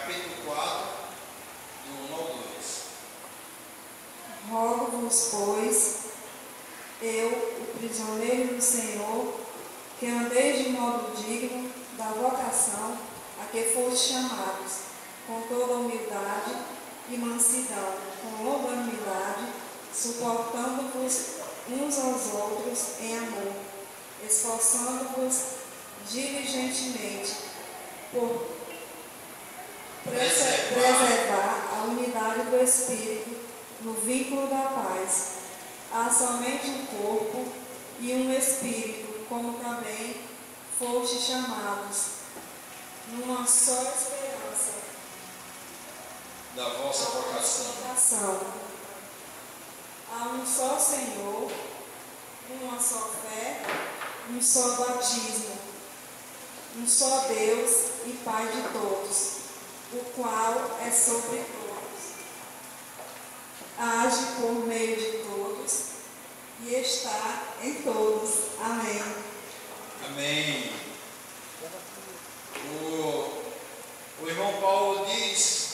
capítulo 4, do 1 ao 2. Rogo-vos, pois, eu, o prisioneiro do Senhor, que andeis de modo digno da vocação a que fostes chamados, com toda humildade e mansidão, com longanimidade, suportando-vos uns aos outros em amor, esforçando-vos diligentemente por preservar a unidade do Espírito no vínculo da paz. Há somente um corpo e um Espírito, como também fostes chamados, numa só esperança Da vossa vocação. Há um só Senhor, uma só fé, um só batismo, um só Deus e Pai de todos, o qual é sobre todos, age por meio de todos e está em todos. Amém. Amém. O irmão Paulo diz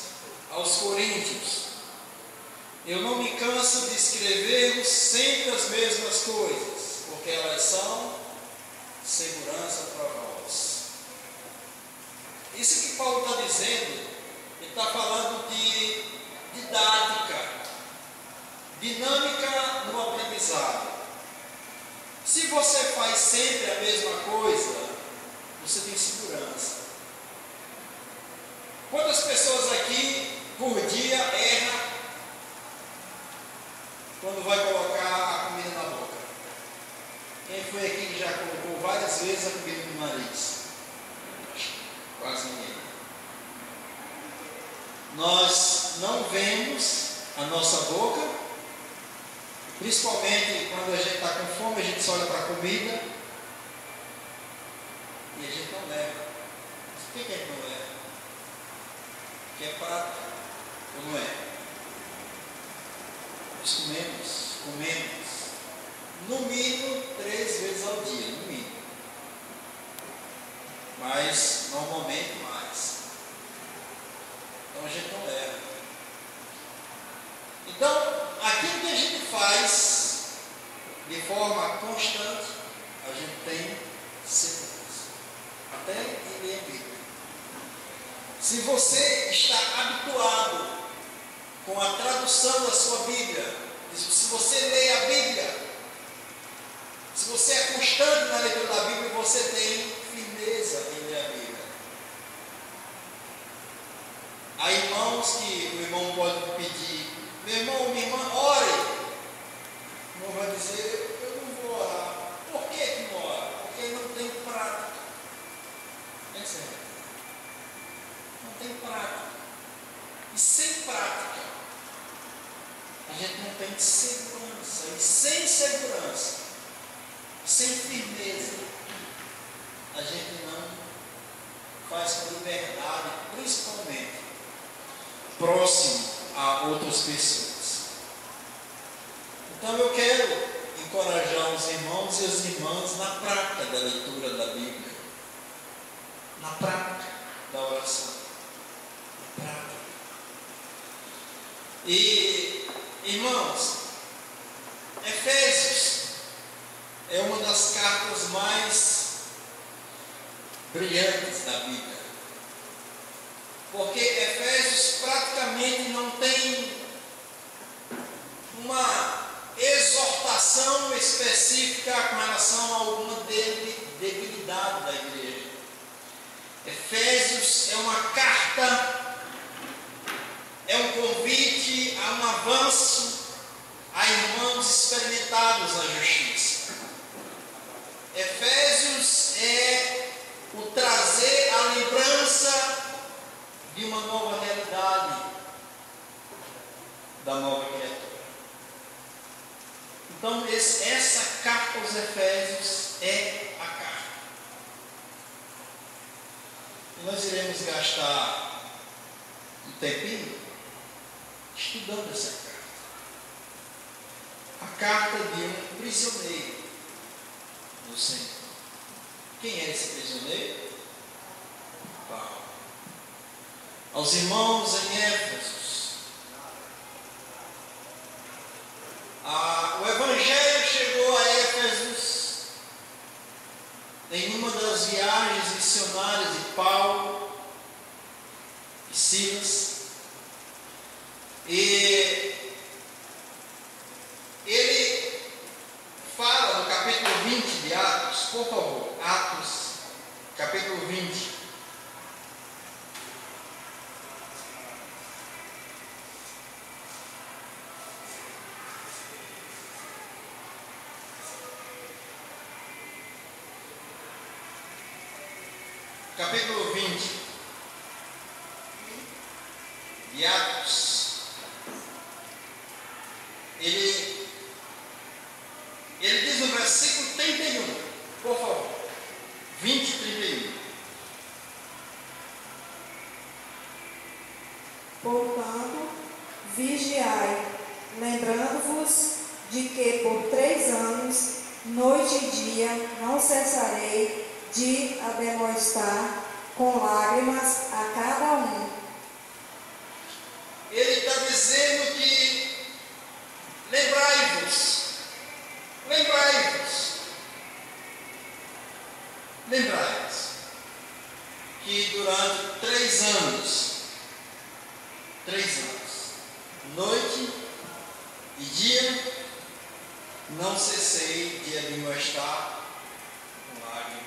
aos Coríntios: eu não me canso de escrever sempre as mesmas coisas, porque elas são segurança para vós. Isso que Paulo está dizendo, ele está falando de didática, dinâmica no aprendizado. Se você faz sempre a mesma coisa, você tem segurança. Quantas pessoas aqui por dia erram quando vai colocar a comida na boca? Quem foi aqui que já colocou várias vezes a comida no nariz? Quase ninguém. Nós não vemos a nossa boca, principalmente quando a gente está com fome, a gente só olha para a comida e a gente não leva. Por que a gente não leva? Porque é prato, ou não é? Nós comemos, no mínimo 3 vezes ao dia, no mínimo. Mas normalmente mais. Então a gente não leva. Então, aquilo que a gente faz de forma constante, a gente tem segurança. Até em ler a Bíblia. Se você está habituado com a tradução da sua Bíblia, se você lê a Bíblia, se você é constante na leitura da Bíblia, você tem firmeza em ler a Bíblia. Há irmãos que o irmão pode pedir: meu irmão, minha irmã, ore. O irmão vai dizer: eu não vou orar. Por que não ora? Porque não tem prática. É sério. Não tem prática. E sem prática, a gente não tem segurança. E sem segurança, sem firmeza, a gente não faz com liberdade, principalmente próximo a outras pessoas. Então eu quero encorajar os irmãos e as irmãs na prática da leitura da Bíblia, na prática da oração, na prática. E, irmãos, Efésios é uma das cartas mais brilhantes da Bíblia, porque Efésios praticamente não tem uma exortação específica com relação a alguma debilidade da igreja. Efésios é uma carta, é um convite a um avanço a irmãos experimentados na justiça. Efésios é o trazer a lembrança de uma nova realidade, da nova criatura. Então, essa carta aos Efésios é a carta. E nós iremos gastar um tempinho estudando essa carta. A carta de um prisioneiro do Senhor. Quem é esse prisioneiro? Paulo. aos irmãos em Éfeso. O Evangelho chegou a Éfeso em uma das viagens missionárias de Paulo e Silas. E ele fala no capítulo 20 de Atos, por favor, Atos, capítulo 20. Capítulo 20 de Atos. Ele diz no versículo 31, por favor, 20, 31. Portanto, vigiai, lembrando-vos de que por 3 anos, noite e dia, não cessarei de ademoestar com lágrimas a cada um. Ele está dizendo que lembrai-vos, que durante 3 anos, noite e dia, não cessei de admoestar com lágrimas.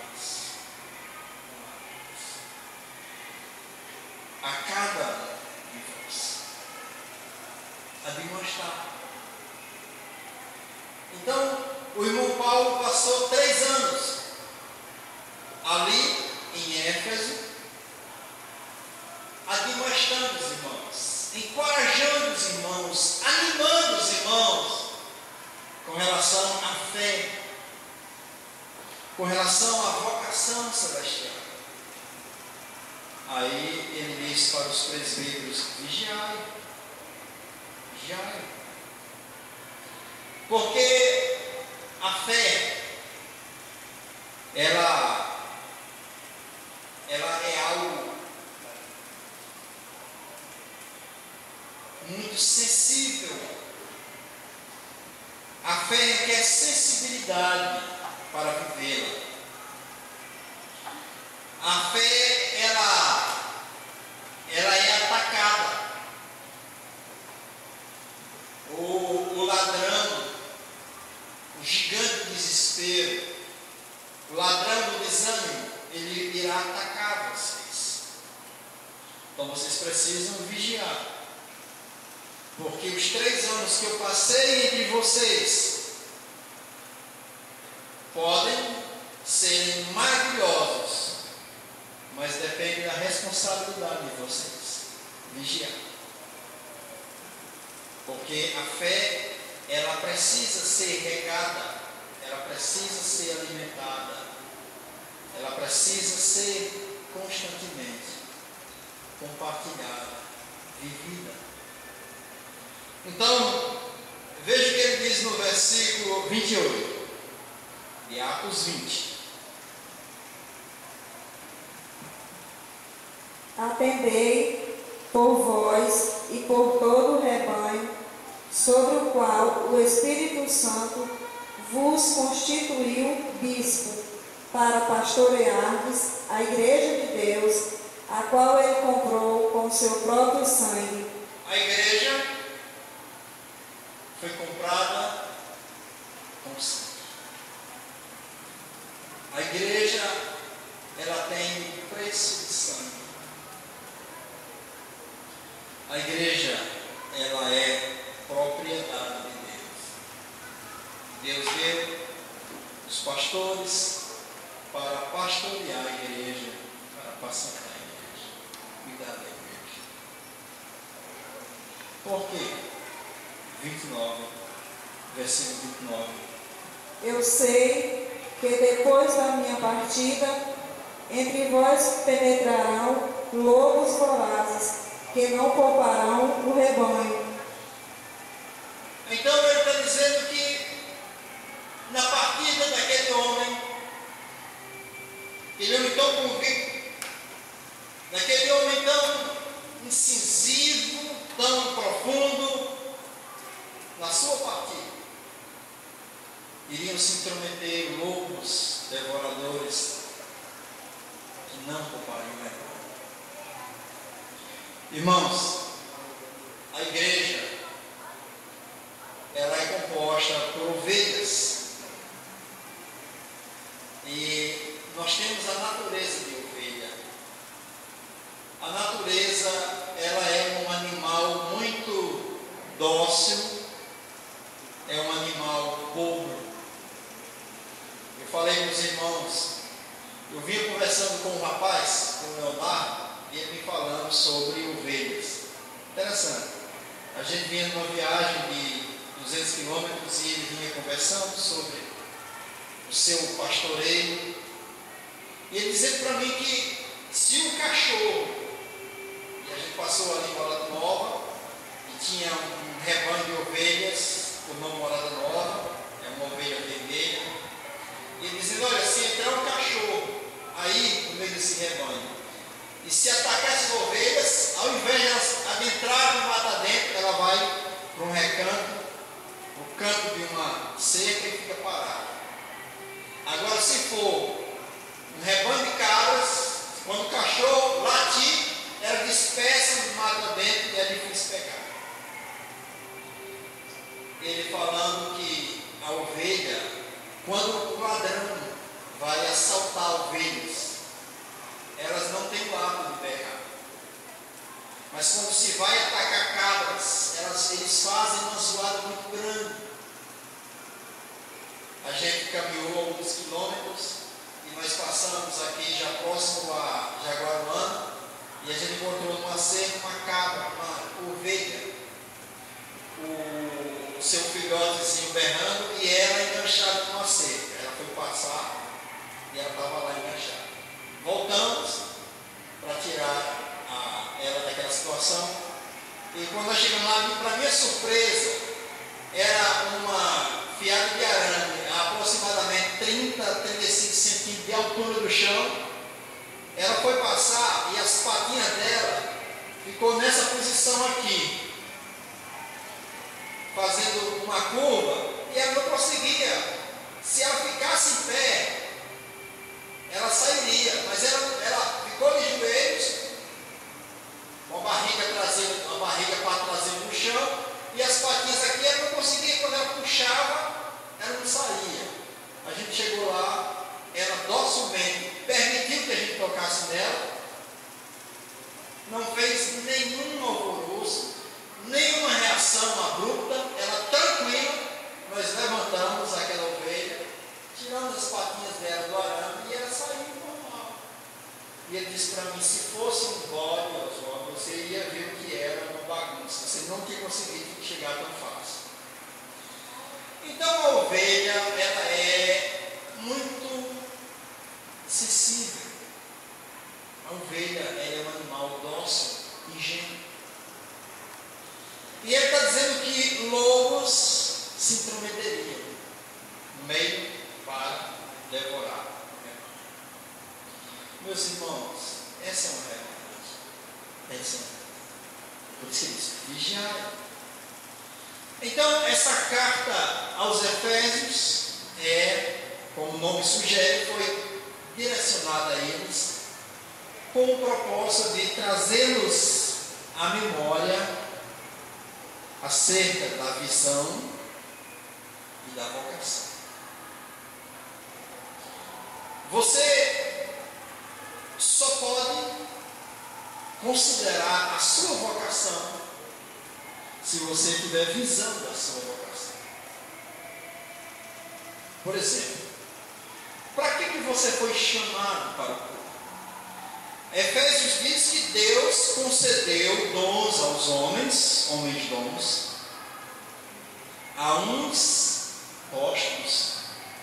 A cada um de vós. Admoestar. Então, o irmão Paulo passou 3 anos ali em Éfeso, admoestando os irmãos, encorajando os irmãos, animando os irmãos com relação à fé, com relação à vocação celestial. Aí ele diz para os presbíteros: vigiai. Porque a fé, ela é algo muito sensível. A fé requer sensibilidade para vivê-la. A fé, ela é atacada. O ladrão, o gigante do desespero, o ladrão do desânimo, ele irá atacar vocês. Então vocês precisam vigiar. Porque os 3 anos que eu passei entre vocês podem serem maravilhosos, mas depende da responsabilidade de vocês. Vigiar. Porque a fé, ela precisa ser regada, ela precisa ser alimentada, ela precisa ser constantemente compartilhada, vivida. Então, veja o que ele diz no versículo 28 de Atos 20. Atendei por vós e por todo o rebanho, sobre o qual o Espírito Santo vos constituiu bispo, para pastoreardes a igreja de Deus, a qual ele comprou com seu próprio sangue. A igreja foi comprada com sangue. A igreja, ela tem preço de sangue. A igreja, ela é propriedade de Deus. Deus deu os pastores para pastorear a igreja, para apacentar a igreja, cuidar da igreja. Por quê? 29, versículo 29. Eu sei que depois da minha partida, entre vós penetrarão lobos vorazes, que não pouparão o rebanho. Então ele está dizendo que na partida daquele homem, ele é tão convicto, daquele homem tão iriam se intrometer lobos devoradores que não poupariam o rebanho. Irmãos, a igreja, ela é composta por ovelhas. E nós temos a natureza de ovelha. A natureza, ela é um animal muito dócil, é um animal bobo. Eu falei para os irmãos, eu vinha conversando com um rapaz, com o Leonardo, e ele me falando sobre ovelhas. Interessante. A gente vinha numa viagem de 200 quilômetros e ele vinha conversando sobre o seu pastoreio. E ele dizendo para mim que se um cachorro, e a gente passou ali em Morada Nova, e tinha um rebanho de ovelhas, por nome Morada Nova, é uma ovelha vermelha, e ele dizendo, olha, se entrar um cachorro aí no meio desse rebanho, e se atacar essas ovelhas, ao invés de elas adentrarem no mata dentro, ela vai para um recanto, no canto de uma cerca e fica parada. Agora, se for um rebanho de cabras, quando o cachorro latir, ela dispersa no mata dentro e é difícil pegar. Ele falando que a ovelha, quando o ladrão vai assaltar ovelhas, elas não têm o hábito de berrar. Mas quando se vai atacar cabras, eles fazem uma zoada muito grande. A gente caminhou alguns quilômetros e nós passamos aqui já próximo a Jaguaruana e a gente encontrou numa cerca uma cabra, uma ovelha, o seu filhotezinho berrando e ela enganchada numa cerca. Ela foi passar e ela estava lá enganchada. Voltamos para tirar ela daquela situação. E quando nós chegamos lá, para minha surpresa, era uma fiada de arame, a aproximadamente 30 a 35 centímetros de altura do chão. Ela foi passar e as patinhas dela ficou nessa posição aqui, fazendo uma curva, e ela não conseguia. Se ela ficasse em pé, ela sairia, mas ela ficou de joelhos, uma barriga para traseira no chão, e as patinhas aqui, ela não conseguia. Quando ela puxava, ela não saía. A gente chegou lá, ela docilmente permitiu que a gente tocasse nela, não fez nenhum alvoroço, nenhuma reação abrupta, ela tranquila. Nós levantamos aquela ovelha, tiramos as patinhas dela do arame e ela saiu normal. E ele disse para mim, se fosse um bode, você ia ver o que era uma bagunça, você não tinha conseguido chegar tão fácil. Então a ovelha, ela é muito sensível. A ovelha, ela é um animal dócil, ingênuo. E ele está dizendo que lobos se intrometeriam no meio para devorar. Meus irmãos, essa é uma realidade. Por isso ele diz, vigiai. Então, essa carta aos Efésios como o nome sugere, foi direcionada a eles com o propósito de trazê-los à memória acerca da visão e da vocação. Você só pode considerar a sua vocação se você tiver visão da sua vocação. Por exemplo, para que você foi chamado para o corpo? Efésios diz que Deus concedeu dons aos homens dons, a uns apóstolos,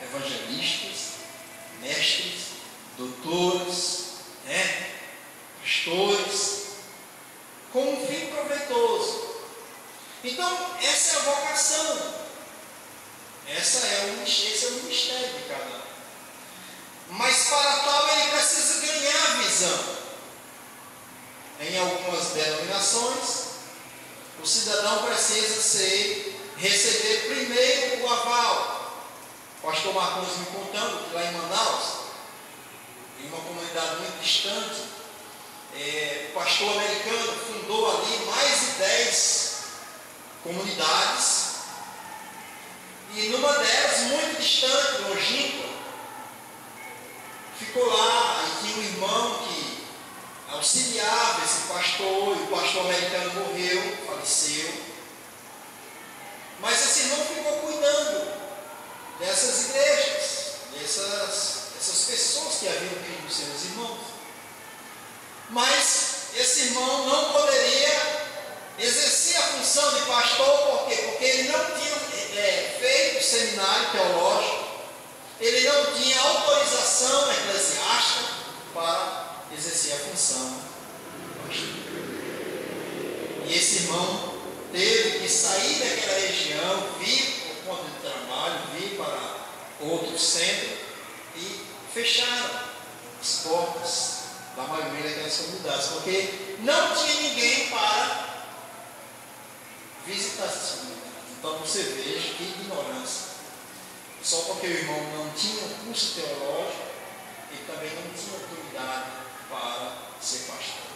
evangelistas, mestres, doutores, pastores, com um fim proveitoso. Então, essa é a vocação, esse é o mistério de cada um. Mas para tal ele precisa ganhar visão. Em algumas denominações, o cidadão precisa receber primeiro o aval O pastor Marcos me contando que lá em Manaus, em uma comunidade muito distante, o pastor americano fundou ali mais de 10 comunidades, e numa delas, muito distante, longínqua, ficou lá, e tinha um irmão que auxiliava esse pastor, e o pastor americano morreu, faleceu, mas esse irmão ficou cuidando dessas igrejas, dessas pessoas que haviam vindo seus irmãos. Mas esse irmão não poderia exercer a função de pastor, por quê? Porque ele não tinha feito seminário teológico, ele não tinha autorização eclesiástica para exercer a função de pastor. E esse irmão teve que sair daquela região, vir por conta de trabalho, vir para outro centro, e fecharam as portas da maioria daquelas comunidades, porque não tinha ninguém para visitar essas comunidades. Então você veja que ignorância. Só porque o irmão não tinha um curso teológico, ele também não tinha autoridade para ser pastor.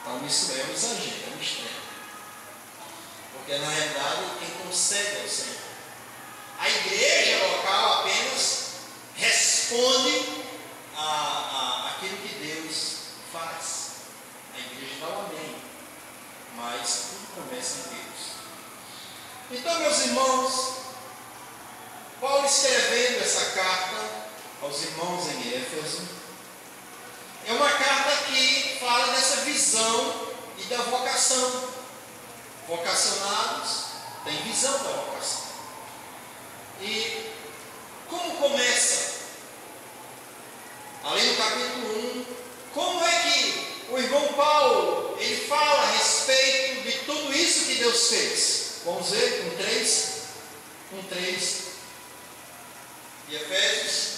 Então isso é um exagero, é um extremo. Porque na realidade quem concede é o Senhor. A igreja local apenas responde aquilo que Deus faz. A igreja dá o amém, mas tudo começa em Deus. Então, meus irmãos, Paulo escrevendo essa carta aos irmãos em Éfeso, é uma carta que fala dessa visão e da vocação. Vocacionados têm visão da vocação. E como começa? Ali no capítulo 1, como é que o irmão Paulo ele fala a respeito de tudo isso que Deus fez? Vamos ver com 3 de Efésios.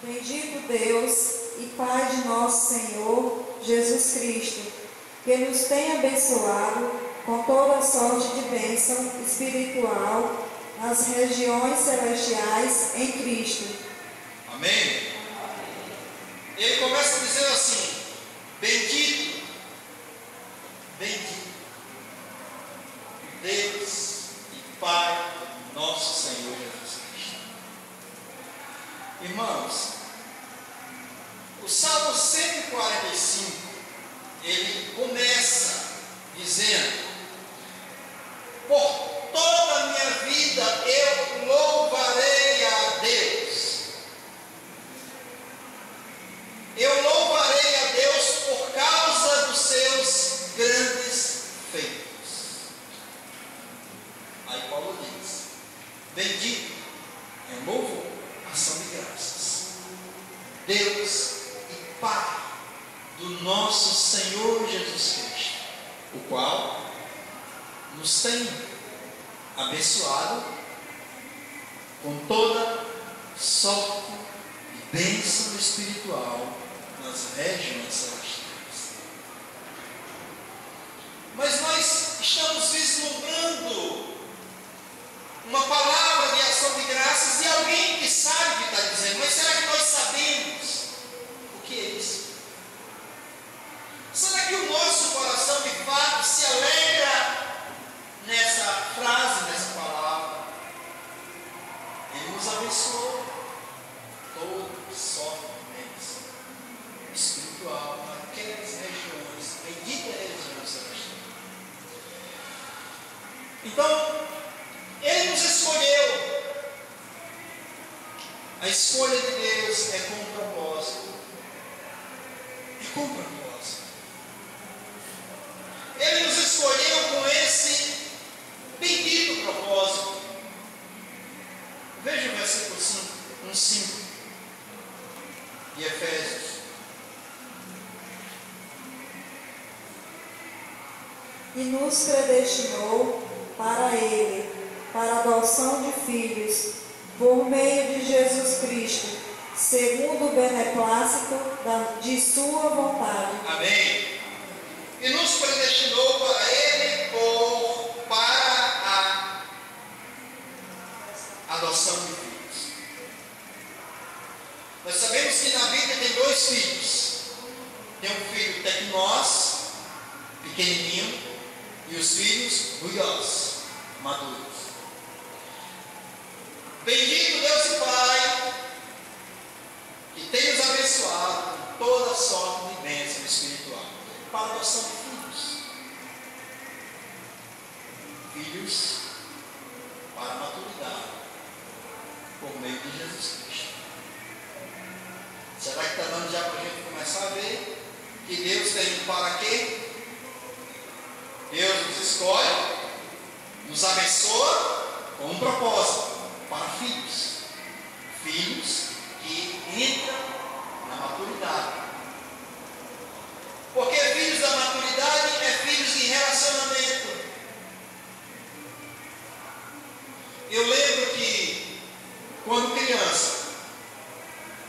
Bendito Deus e Pai de nosso Senhor Jesus Cristo, que nos tem abençoado com toda sorte de bênção espiritual nas regiões celestiais em Cristo. Amém? Ele começa dizendo assim: bendito, bendito Deus e Pai de nosso Senhor Jesus Cristo. Irmãos, o Salmo 145, ele começa dizendo: por toda a minha vida eu louvarei a Deus. Eu louvarei a Deus por causa dos seus grandes feitos. Aí Paulo diz: bendito é o louvor, ação de graças, Deus e Pai do nosso Senhor Jesus Cristo, o qual nos tem abençoado com toda sorte de bênção espiritual nas regiões celestiais. Mas nós estamos vislumbrando uma palavra de ação de graças de alguém que sabe o que está dizendo, mas será que nós sabemos o que é isso? Será que o nosso coração de fato se alegra nessa frase, nessa palavra? Ele nos abençoou toda sorte de bênção espiritual naquelas regiões, benditas regiões celestiais. Então, Ele nos escolheu. A escolha de Deus é com um propósito. É com um propósito. Ele nos escolheu com esse bendito propósito. Veja o versículo 5 de Efésios. E nos predestinou para Ele, para a adoção de filhos, por meio de Jesus Cristo, segundo o beneplácito de sua vontade. Amém. E nos predestinou para Ele para a adoção de filhos. Nós sabemos que na Bíblia tem dois filhos. Tem um filho tecnós, pequenininho, e os filhos ruios, maduros. Bendito Deus e Pai, que tem nos abençoado com toda sorte de bênção espiritual, para a adoção de filhos. Filhos para a maturidade, por meio de Jesus Cristo. Será que está dando já para a gente começar a ver que Deus tem um para quê? Deus nos escolhe, nos abençoa com um propósito, para filhos. Filhos que entram na maturidade. Porque filhos da maturidade é filhos de relacionamento. Eu lembro que, quando criança,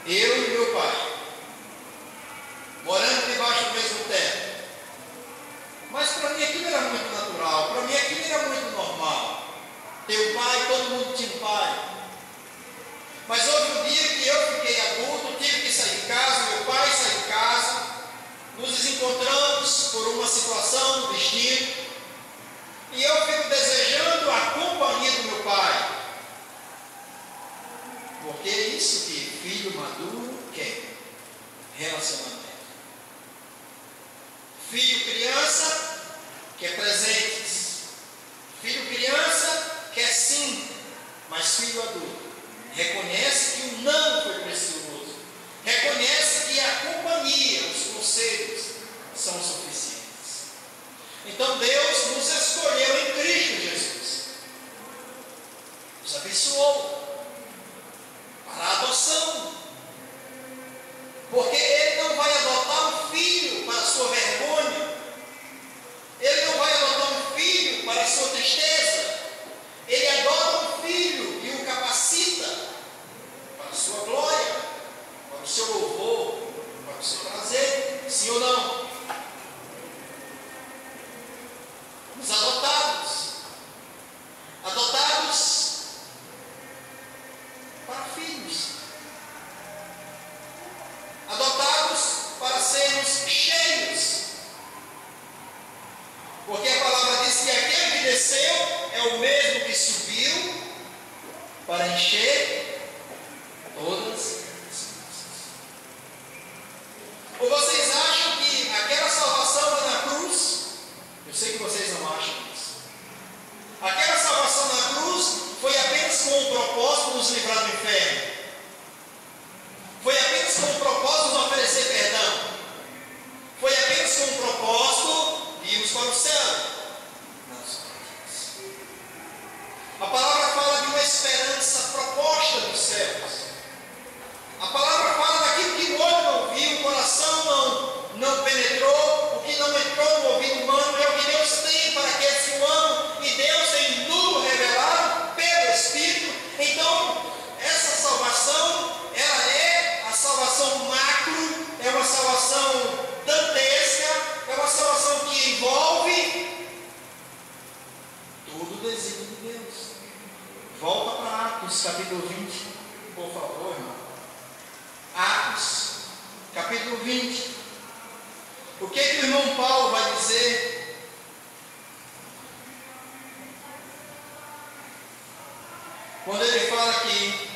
eu e meu pai, morando debaixo do mesmo teto, mas para mim aquilo era muito natural, para mim aquilo era muito normal. Ter um pai, todo mundo tinha um pai. Mas houve um dia que eu fiquei adulto, tive que sair de casa, meu pai saiu de casa, nos desencontramos por uma situação do destino, e eu fico desejando a companhia do meu pai. Porque é isso que filho maduro quer: relacionamento. Filho criança quer presentes. Filho criança quer sim, mas filho adulto reconhece que o não foi precioso. Reconhece que a companhia, os conselhos são suficientes. Então Deus nos escolheu em Cristo Jesus. Nos abençoou para a adoção. Porque Ele não vai adotar um filho para a sua vergonha. Ele não vai adotar um filho para a sua tristeza. Ele adota um filho e o capacita para a sua glória, para o seu louvor, para o seu prazer. Sim ou não? Os adotados. Adotados para filhos. Adotados para sermos cheios. Porque a palavra diz que aquele que desceu é o mesmo que subiu para encher todas as coisas. Ou vocês acham que aquela salvação lá na cruz, eu sei que vocês não acham isso, aquela salvação na cruz foi apenas com o propósito de nos livrar do inferno? Foi apenas com o propósito de nos oferecer perdão? Foi apenas com o propósito de irmos para o céu? A palavra fala de uma esperança proposta dos céus. A palavra fala daquilo que o olho não viu, o coração não penetrou, o que não entrou no ouvido humano, é o que Deus tem para aqueles que o amam, e Deus tem tudo revelado pelo Espírito. Então, essa salvação, ela é a salvação macro, é uma salvação dantesca, é uma salvação que envolve tudo o desígnio de Deus. Volta para Atos, capítulo 20, por favor, irmão. Atos, capítulo 20. O que o irmão Paulo vai dizer? Quando ele fala aqui,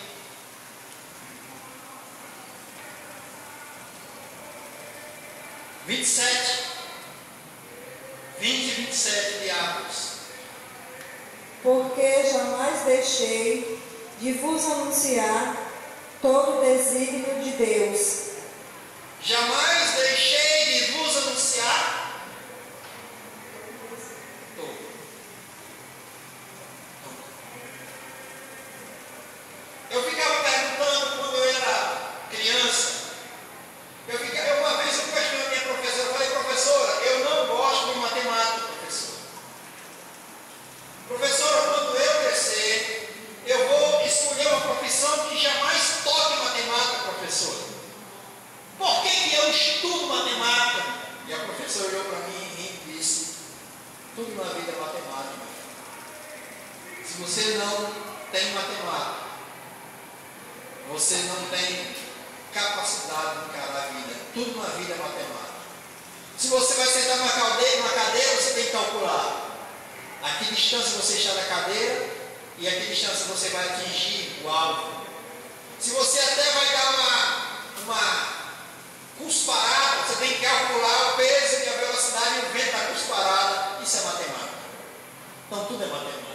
vinte e 27 de Atos. Porque jamais deixei de vos anunciar todo o desígnio de Deus. Jamais deixei de vos anunciar todo. Eu ficava perguntando quando eu era criança. Uma vez eu questionei a minha professora, eu falei: professora, eu não gosto de matemática, professora. Professora, quando eu crescer, eu vou escolher uma profissão que jamais toque matemática, professora. você não tem matemática, você não tem capacidade de encarar a vida. Tudo na vida é matemática. Se você vai sentar numa cadeira, você tem que calcular a que distância você está da cadeira e a que distância você vai atingir o alvo. Se você até vai dar uma cusparada, você tem que calcular o peso e a velocidade e o vento da cusparada. Isso é matemática. Então tudo é matemática.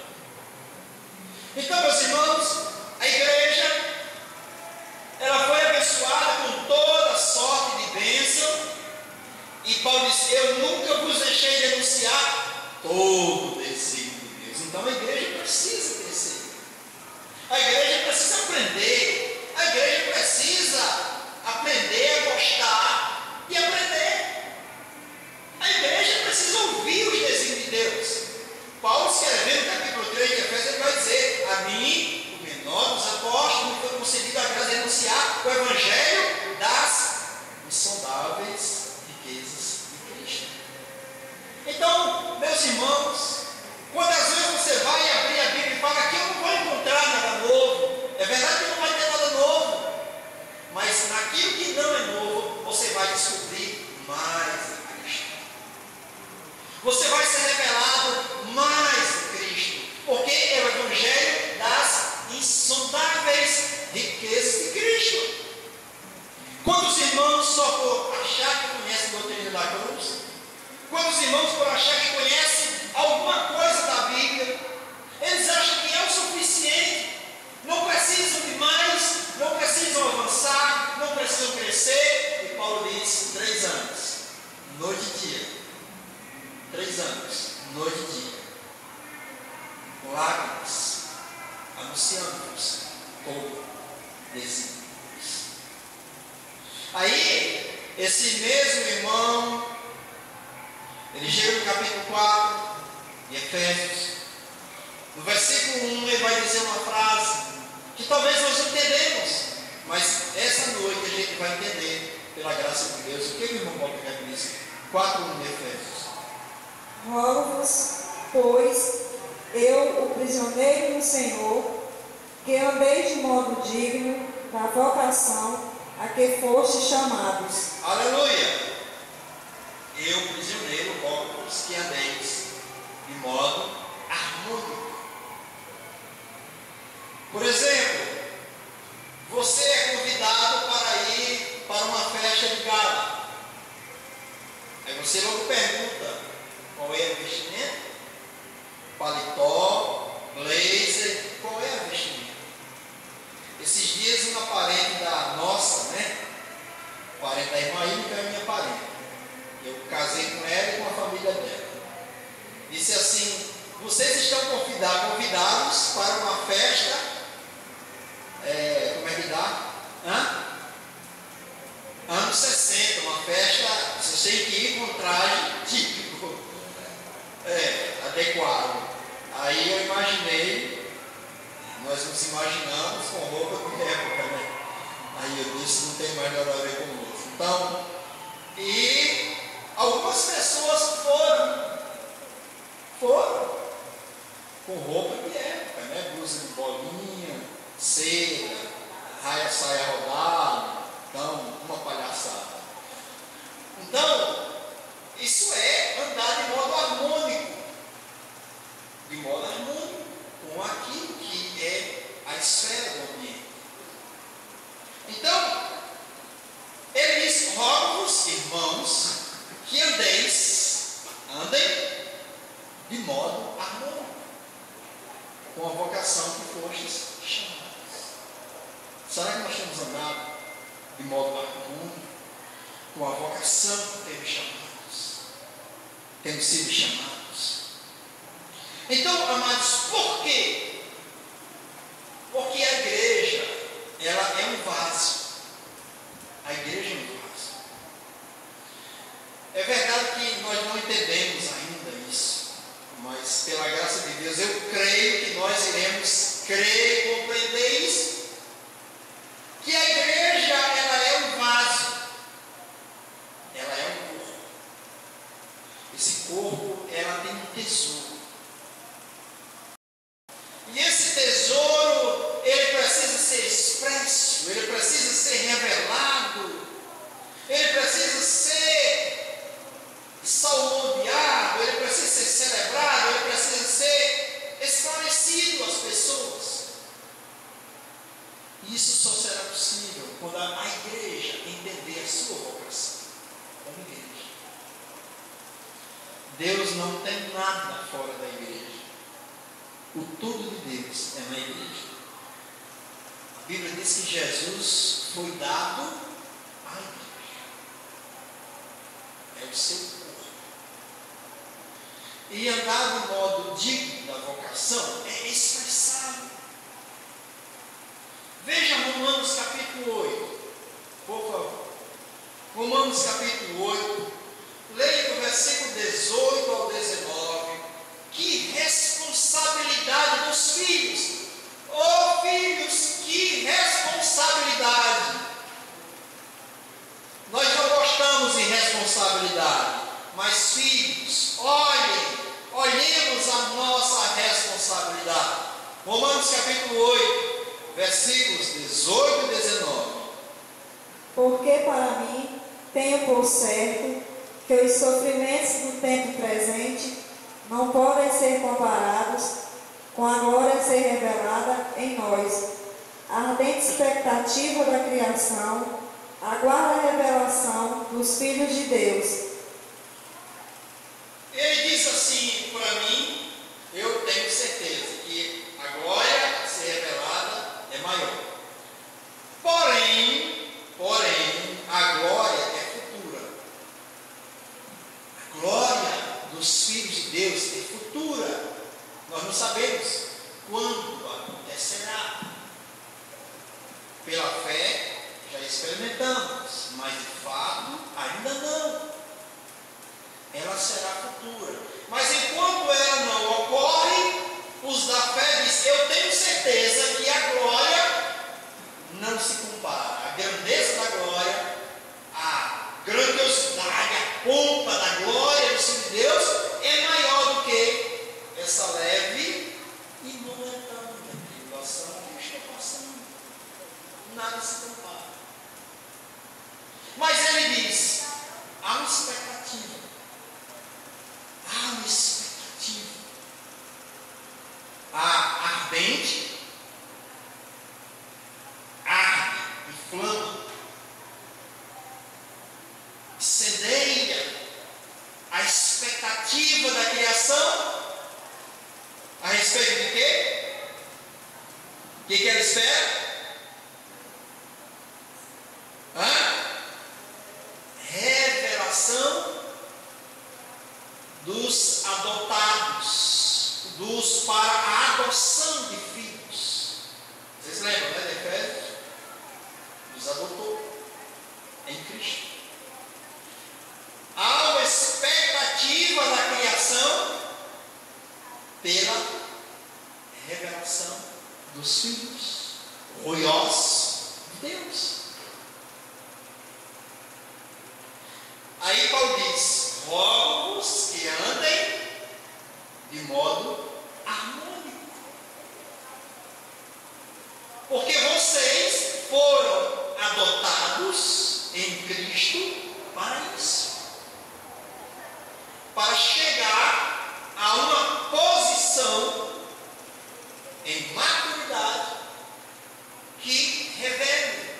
Então, meus irmãos, a igreja, ela foi abençoada com toda sorte de bênção. E Paulo disse: eu nunca vos deixei de anunciar todo o desígnio de Deus. Então a igreja precisa crescer. A igreja precisa aprender. A igreja precisa aprender a gostar e aprender. A igreja precisa ouvir os desígnios de Deus. Paulo, escrevendo no capítulo 3 de Efésios, ele vai dizer: a mim, o menor dos apóstolos, me foi concedido a graça de anunciar o evangelho das insondáveis riquezas de Cristo. Então, meus irmãos, quando às vezes você vai abrir a Bíblia e fala que eu não vou encontrar nada novo, é verdade que não vai ter nada novo, mas naquilo que não é novo, você vai descobrir mais de Cristo. Você vai ser revelado mais de Cristo, porque é o evangelho das insondáveis riquezas de Cristo. Quantos irmãos, só por achar que conhecem a doutrina da cruz, quantos irmãos, por achar que conhecem alguma coisa da Bíblia, eles acham que é o suficiente, não precisam de mais, não precisam avançar, não precisam crescer. E Paulo diz: 3 anos, noite e dia. 3 anos, noite e dia. Lágrimas, anunciando-vos todo desígnio. Aí, esse mesmo irmão, ele chega no capítulo 4 de Efésios, no versículo 1, ele vai dizer uma frase que talvez nós não entendemos, mas essa noite a gente vai entender, pela graça de Deus, o que o irmão Paulo diz. 4:1 de Efésios. Rogo-vos, pois, eu, o prisioneiro no Senhor, que andei de modo digno da vocação a que foste chamados. Aleluia! Eu, prisioneiro, rogo-vos que andeis de modo harmônico. Por exemplo, você é convidado para ir para uma festa de gala. Aí você logo pergunta: qual é a vestimenta? Paletó, blazer, qual é a vestimenta? Esses dias uma parente da nossa, parente da irmã Ilka é minha parente. Eu casei com ela e com a família dela. Disse assim: vocês estão convidados para uma festa, como é que dá? Anos 60, uma festa, você tem que ir com traje típico, adequado. Aí eu imaginei, nós nos imaginamos com roupa de época, Aí eu disse: não tem mais nada a ver conosco. Então, e algumas pessoas foram com roupa de época, blusa de bolinha, seda, saia rodada. Então, uma palhaçada. Então, isso é andar de modo harmônico. De modo harmônico com aquilo que é a esfera do ambiente. Então, ele diz: rogo-vos, irmãos, que andem de modo harmônico, com a vocação que fostes chamados. Será que nós temos andado de modo harmônico, com a vocação que temos chamados? Temos sido chamados. Então, amados, por quê? Porque a igreja, ela é um vaso. A igreja é um vaso. É verdade que nós não entendemos ainda isso, mas pela graça de Deus eu creio que nós iremos crer e compreender isso. Que a igreja, ela é um vaso. Ela é um corpo. Esse corpo, ela tem um tesouro. E Isso só será possível quando a igreja entender a sua vocação como igreja. Deus não tem nada fora da igreja. O tudo de Deus é na igreja. A Bíblia diz que Jesus foi dado à igreja. É o seu corpo. E andar de modo digno da vocação é expressado. Veja Romanos capítulo 8, por favor. Romanos capítulo 8, leia do versículo 18 ao 19. Que responsabilidade dos filhos! Oh filhos, que responsabilidade! Nós não gostamos de responsabilidade, mas filhos, olhemos a nossa responsabilidade. Romanos capítulo 8, versículos 18 e 19. Porque para mim tenho por certo que os sofrimentos do tempo presente não podem ser comparados com a glória a ser revelada em nós. A ardente expectativa da criação aguarda a revelação dos filhos de Deus. Ele diz assim para mim, eu tenho certeza que a glória a ser revelada é maior. Porém, a glória é futura. A glória dos filhos de Deus é futura. Nós não sabemos quando acontecerá. Pela fé, já experimentamos, mas de fato, ainda não. Ela será futura. Mas enquanto ela não ocorre, os da fé dizem, eu tenho certeza que a glória não se compara. A grandeza da glória, a grandiosidade, a pompa da glória do Filho de Deus é maior do que essa leve e momentânea tribulação que está passando. Nada se compara. Mas ele diz, há uma expectativa. Há uma expectativa. A ardente, arde e flama, incendeia a expectativa da criação. A respeito de quê? O que ela espera? Revelação dos adotados, dos para a adoção de filhos. Vocês lembram, né, de Efésios? Nos adotou em Cristo. Há uma expectativa da criação pela revelação dos filhos, ruiós de Deus. Aí Paulo diz, rogo-vos que andem de modo harmônico. Porque vocês foram adotados em Cristo para isso. Para chegar a uma posição em maturidade que revele,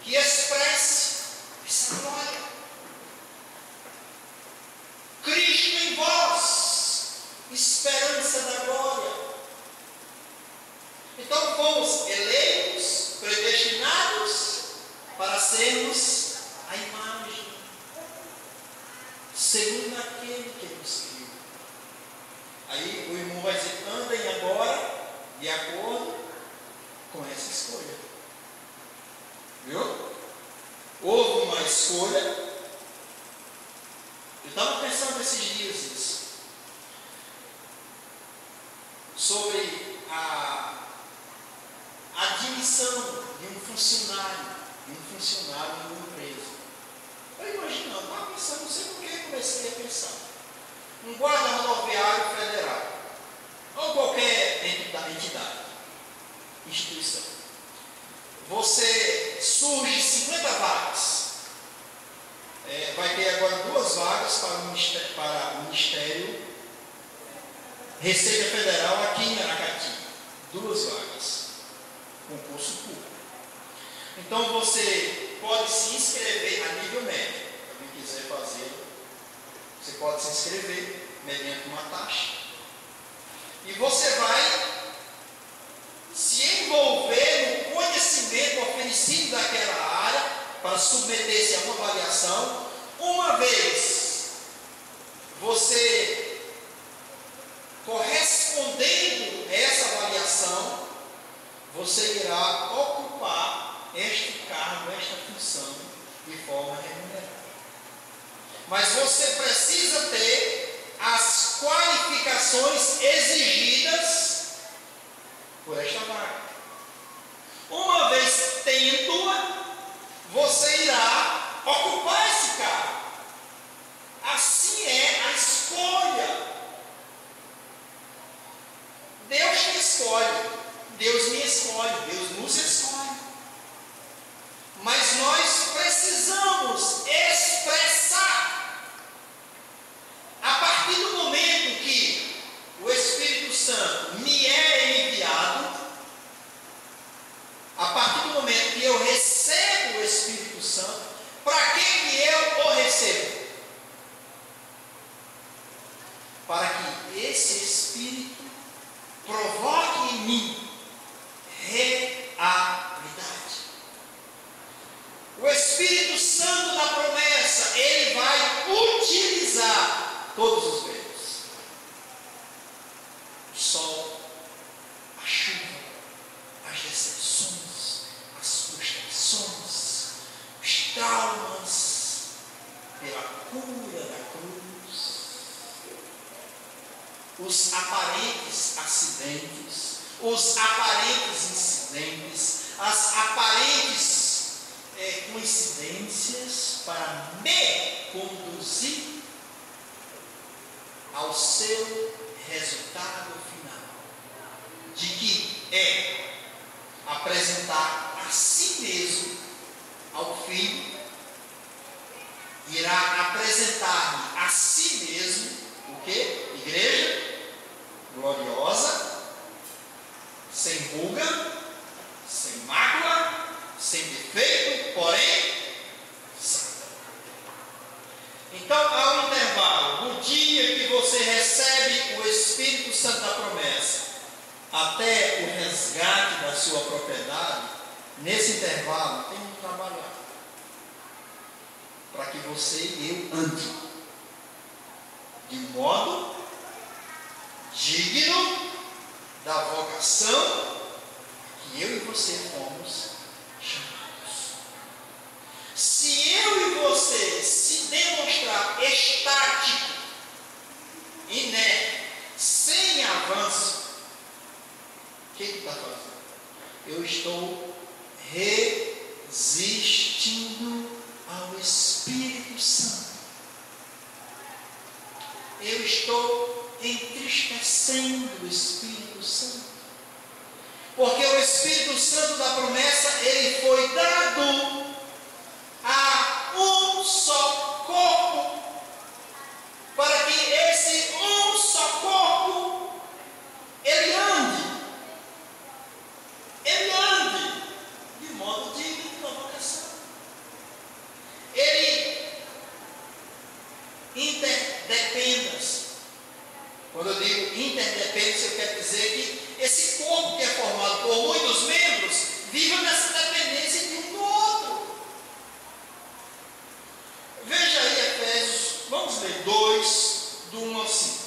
que expresse essa glória. Cristo em vós, esperança da glória. Então fomos eleitos, predestinados para sermos a imagem, segundo aquele que nos criou. Aí o irmão vai dizer, andem agora de acordo com essa escolha. Viu? Houve uma escolha. Eu estava pensando esses dias isso, sobre a admissão de um funcionário numa empresa. Eu imaginando, estava pensando, não sei por que comecei a pensar. Um guarda rodoviário federal, ou qualquer entidade, instituição. Você surge 50 vagas. Vai ter agora 2 vagas para o Ministério Receita Federal aqui em Aracati. 2 vagas. concurso público. Então você pode se inscrever a nível médio. Se alguém quiser fazer, você pode se inscrever mediante uma taxa. E você vai se envolver no conhecimento oferecido daquela área para submeter-se a uma avaliação. Uma vez você correspondendo a essa avaliação, você irá ocupar este cargo, esta função de forma remunerada. Mas você precisa ter as qualificações exigidas por esta vaga. Uma vez tendo-a, você irá ocupar esse cargo. Assim é a escolha. Deus te escolhe, Deus me escolhe, Deus nos escolhe. Mas nós precisamos expressar. A partir do momento que o Espírito Santo me é enviado, a partir do momento que eu recebo o Espírito Santo, para que eu o recebo? Para que esse Espírito provoque em mim realidade. O Espírito Santo da promessa, ele vai utilizar todos os meios. O sol, a chuva, as decepções, as frustrações, os traumas, pela cura da cruz, os aparentes acidentes, os aparentes incidentes, as aparentes coincidências para me conduzir ao seu resultado final, de que é apresentar a si mesmo ao Filho, irá apresentar-me a si mesmo, o que? Igreja gloriosa, sem ruga, sem mácula, sem defeito, porém santa. Então há um intervalo do dia que você recebe o Espírito Santo da promessa até o resgate da sua propriedade. Nesse intervalo tem que trabalhar para que você e eu ande de modo digno da vocação que eu e você fomos chamados. Se eu e você se demonstrar estático, inerte, sem avanço, o que está fazendo? Eu estou resistindo ao Espírito Santo. Eu estou entristecendo o Espírito Santo. Porque o Espírito Santo da promessa, ele foi dado a um só corpo, para que esse um só corpo, ele ande de modo digno da vocação. Ele interdependa-se. Quando eu digo interdependência, eu quero dizer que esse corpo que é formado por muitos membros vive nessa dependência de um do outro. Veja aí Efésios, vamos ler 2, do 1 ao 5.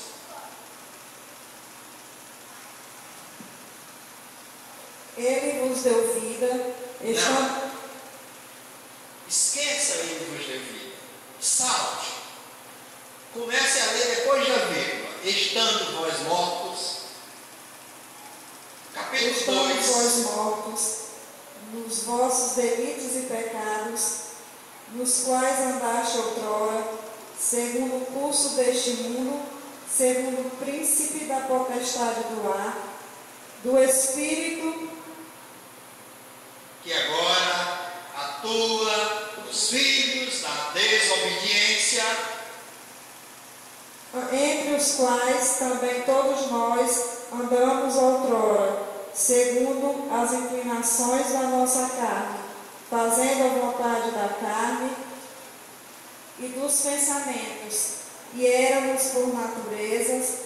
Ele vos deu vida. Não. Esqueça ele vos deu vida. Salte. Comece a ler depois da vírgula. Estando vós mortos. Capítulo 2. Estando vós mortos nos vossos delitos e pecados, nos quais andaste outrora, segundo o curso deste mundo, segundo o príncipe da potestade do ar, do Espírito que agora atua nos filhos da desobediência, entre os quais também todos nós andamos outrora, segundo as inclinações da nossa carne, fazendo a vontade da carne e dos pensamentos, e éramos por natureza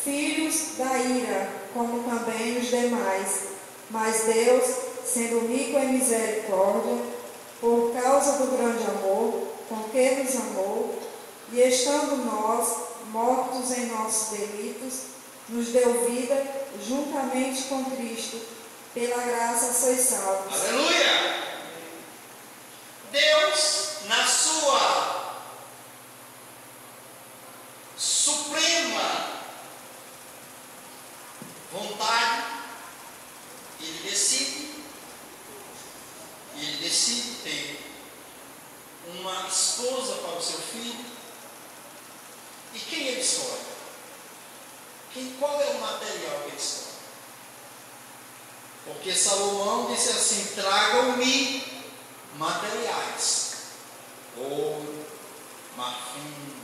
filhos da ira, como também os demais. Mas Deus, sendo rico em misericórdia, por causa do grande amor com que nos amou, e estando nós mortos em nossos delitos, nos deu vida juntamente com Cristo. Pela graça sois salvos. Aleluia! Deus, na sua suprema vontade, Ele decide ter uma esposa para o seu filho. E quem ele escolhe? Qual é o material que ele escolhe? Porque Salomão disse assim: tragam-me materiais, ouro, marfim,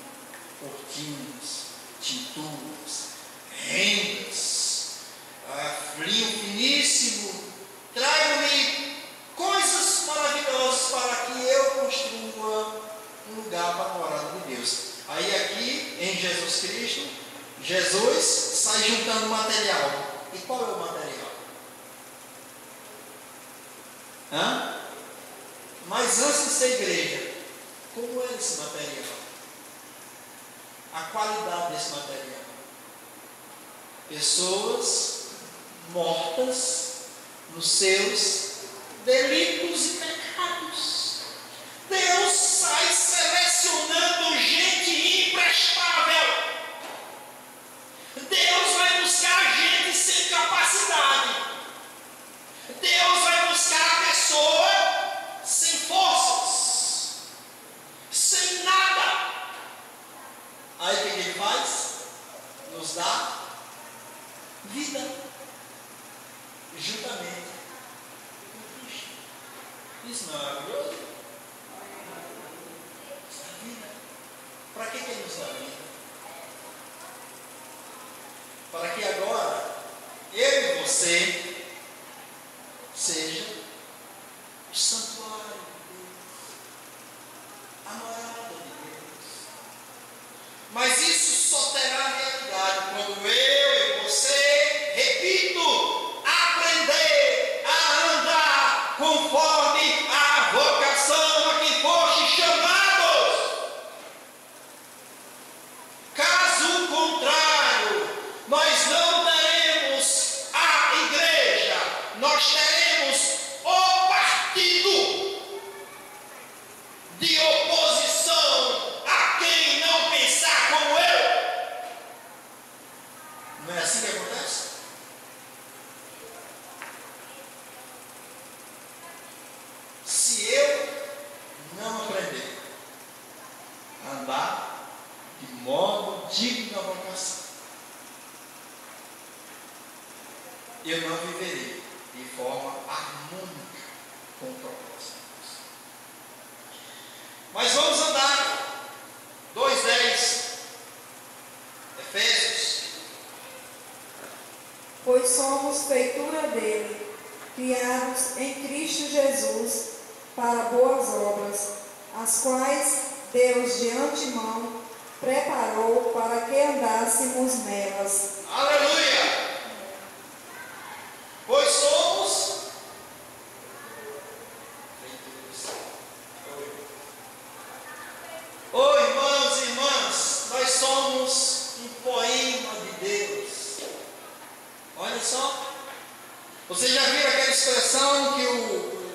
cortinas, tinturas, rendas, linho finíssimo. Tragam-me coisas maravilhosas para que eu construa um lugar para a morada de Deus. Aí aqui em Jesus Cristo, Jesus sai juntando material. E qual é o material? Mas antes de ser igreja, como é esse material? A qualidade desse material? Pessoas mortas nos seus delitos e pecados. Deus sai selecionando gente imprestável. Deus vai buscar gente sem capacidade. Deus vai buscar a pessoa sem forças, sem nada. Aí o que Ele faz? Nos dá vida, juntamente com Cristo. Isso não é maravilhoso? Nos dá vida. Para que Ele nos dá vida? Para que agora eu e você seja o santuário de Deus, a morada de Deus. Mas isso só terá realidade quando eu e você, repito, aprender a andar conforme a vocação a que foste chamados. Caso contrário, nós não teremos a igreja, nós teremos o partido de oposição a quem não pensar como eu. Não é assim que acontece? Se eu não aprender a andar de modo digno da vocação, eu não viverei de forma harmônica com o propósito. Mas vamos andar. 2:10, Efésios. Pois somos feitura dele, criados em Cristo Jesus para boas obras, as quais Deus de antemão preparou para que andássemos nelas. Aleluia! Pois somos irmãos e irmãs, nós somos um poema de Deus. Olha só. Vocês já viram aquela expressão que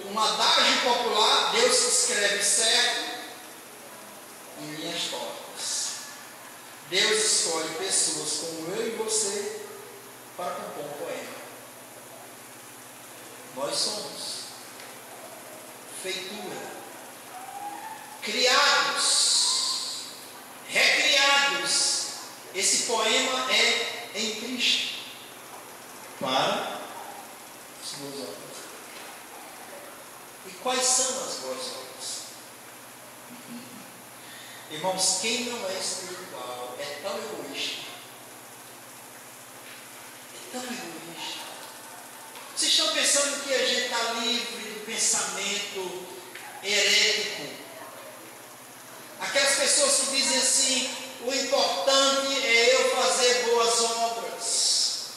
um adágio popular, Deus escreve certo em linhas tortas. Deus escolhe pessoas como eu e você para compor um poema. Nós somos feitura, criados, recriados. Esse poema é em Cristo para as boas obras. E quais são as boas obras? Irmãos, quem não é espiritual é tão egoísta. É tão egoísta. Vocês estão pensando que a gente está livre do pensamento herético? Aquelas pessoas que dizem assim: o importante é eu fazer boas obras,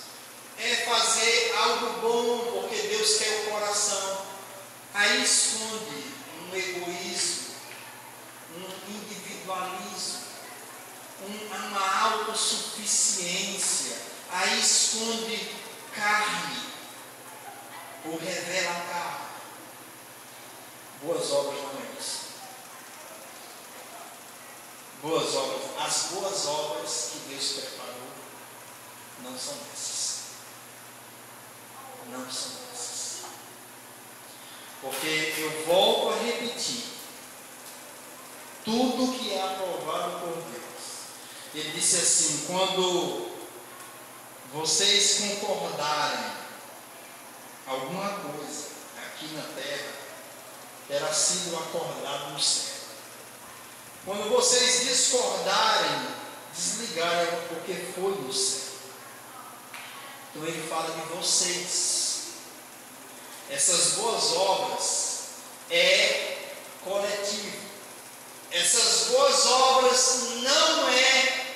é fazer algo bom, porque Deus quer o coração. Aí esconde um egoísmo, um individualismo, uma autossuficiência. Aí esconde carne, ou revela a carne. Boas obras não é isso. Boas obras, as boas obras que Deus preparou não são essas. Não são essas. Porque eu volto a repetir: tudo que é aprovado por Deus. Ele disse assim: quando vocês concordarem alguma coisa aqui na terra, terá sido acordado no céu. Quando vocês discordarem, desligarem, porque foi no céu. Então ele fala de vocês. Essas boas obras é coletivo. Essas boas obras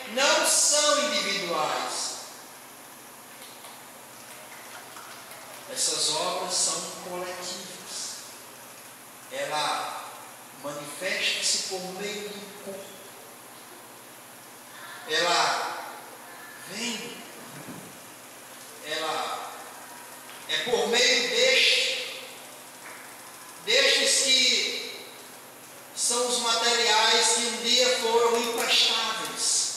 não são individuais. Essas obras são coletivas. Ela manifesta-se por meio do corpo. Ela vem. Ela é por meio destes que são os materiais que um dia foram imprestáveis.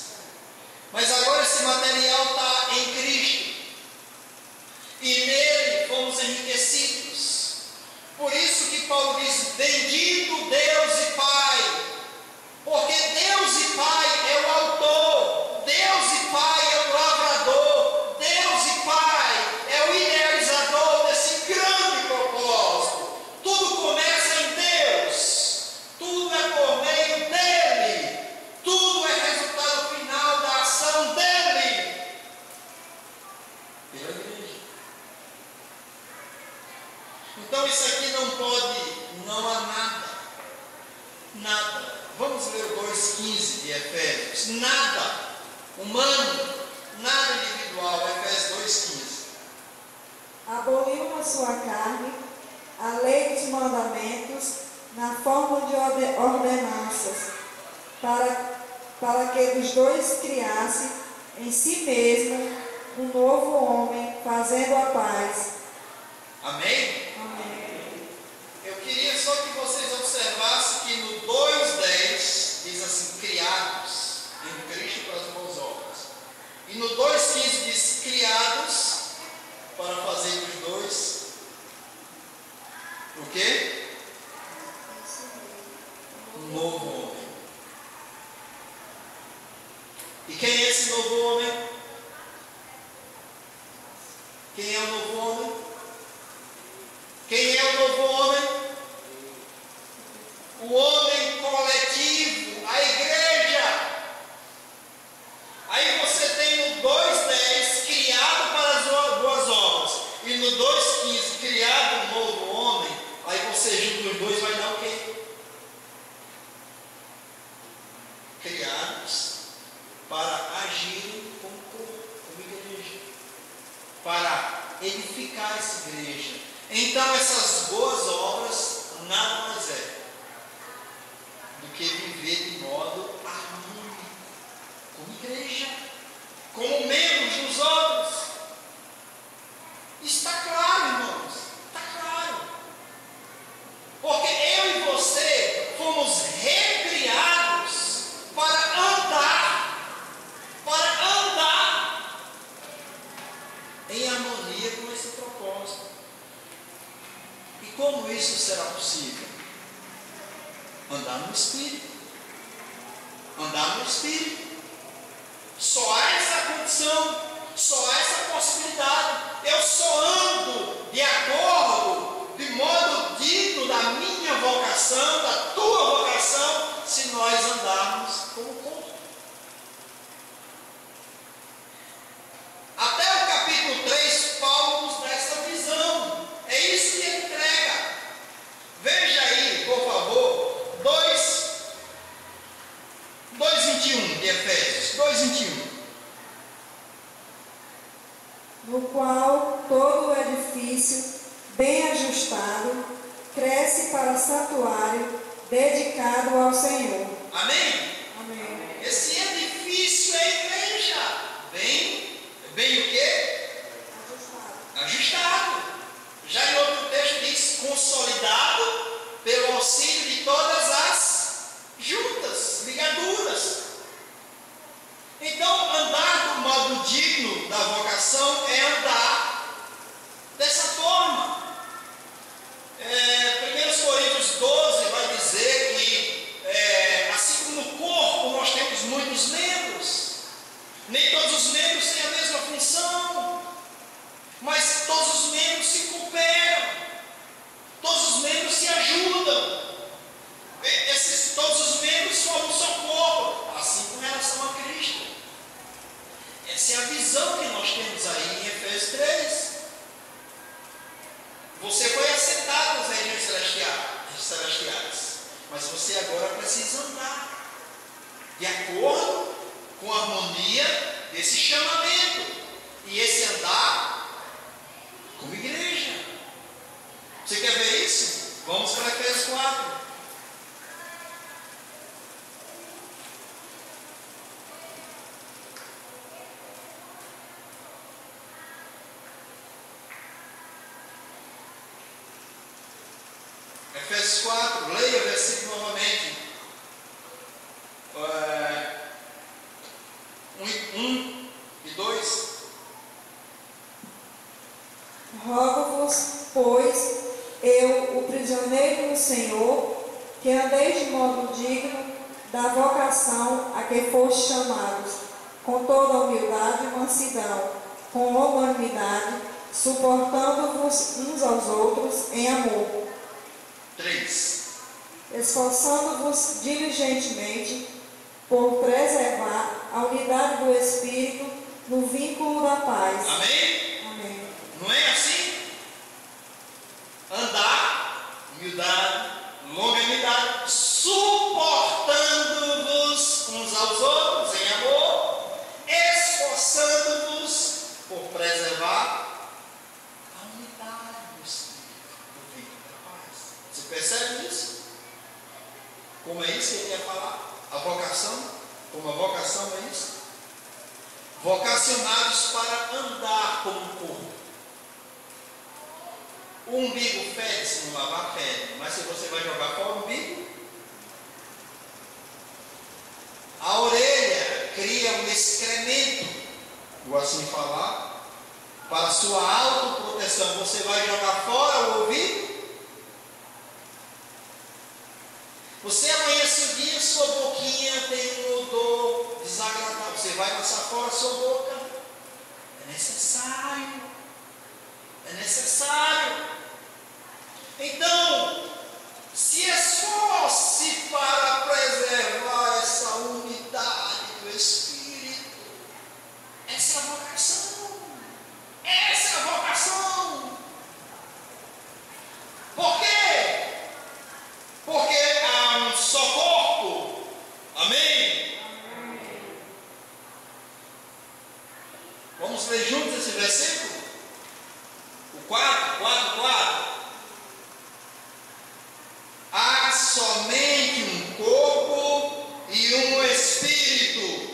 Mas agora esse material está em Cristo. E nele fomos enriquecidos. Por isso que Paulo diz: bendito Deus e Pai. Porque Deus e Pai é o autor. Deus e Pai é o lavrador. Deus e Pai é o idealizador desse grande propósito. Tudo começa em Deus. Tudo é por meio dele. Tudo é resultado final da ação dele. Pela igreja. Então isso aqui não há nada. Vamos ler o 2,15 de Efésios. Nada humano, nada individual. Efésios 2,15. Aboliu na sua carne a lei dos mandamentos na forma de ordenanças, para que dos dois criasse em si mesmo um novo homem, fazendo a paz. Amém? Amém. Eu queria só que vocês observassem que no 2,10 diz assim: criados em Cristo para as boas obras. E no 2,15 diz: criados para fazer dos dois o quê? Um novo homem. E quem é esse novo homem? Quem é o novo homem? Quem é o novo homem? O homem coletivo, a igreja. Aí você tem no 2,10 criado para as boas obras, e no 2,15 criado um novo homem. Aí você junta os dois, vai dar o quê? Criados para agirem como corpo, como igreja, para edificar essa igreja. Então essas boas obras nada mais é do que viver de modo harmônico, como igreja, como membros dos outros. Está claro, irmãos? Está claro. Porque eu e você fomos recriados para andar em harmonia com esse propósito. E como isso será possível? Andar no Espírito. Andar no Espírito. Só há essa condição, só há essa possibilidade. Eu só ando de acordo, de modo digno da minha vocação, da tua vocação, se nós andarmos como corpo. Até o capítulo 3, Paulo nos dá essa visão. qual todo o edifício, bem ajustado, cresce para santuário dedicado ao Senhor. Amém? Amém. Esse edifício é a igreja. Bem o quê? Ajustado. Já em outro texto diz consolidado pelo auxílio de todas as juntas, ligaduras. Então, andar do modo digno da vocação é andar dessa forma. 1 Coríntios 12 vai dizer que, assim como no corpo nós temos muitos membros, nem todos os membros têm a mesma função, mas todos os membros se cooperam, todos os membros se ajudam, todos os membros formam o seu corpo, assim com relação a Cristo. Essa é a visão que nós temos aí em Efésios 3. Você foi aceitado nas regiões celestiais, mas você agora precisa andar de acordo com a harmonia desse chamamento e esse andar como igreja. Você quer ver isso? Vamos para Efésios 4. Efésios 4, leia o versículo novamente. 1 e 2. Rogo-vos, pois, eu, o prisioneiro do Senhor, que andeis de modo digno da vocação a que fostes chamados, com toda humildade e mansidão, com longanimidade, suportando-vos uns aos outros em amor. 3. Esforçando-vos diligentemente por preservar a unidade do Espírito no vínculo da paz. Amém? Amém. Não é assim? Andar, humildade, longanimidade, suportando-vos uns aos outros em amor, esforçando-vos por preservar a unidade do Espírito no vínculo da paz. Você percebe isso? Como é isso que ele quer falar? A vocação? Como a vocação é isso? Vocacionados para andar como um corpo. O umbigo fede, se não lavar, fede. Mas se você vai jogar fora o umbigo, a orelha cria um excremento, vou assim falar, para sua autoproteção. Você vai jogar fora o ouvido? Você amanhece o dia, sua boquinha tem um odor desagradável. Você vai lançar fora a sua boca? É necessário. É necessário. Então, se esforce para preservar essa unidade do Espírito. Essa é a vocação. Essa é a vocação. Por quê? Porque há um só corpo. Amém? Vamos ler juntos esse versículo? O 4. Há somente um corpo e um espírito,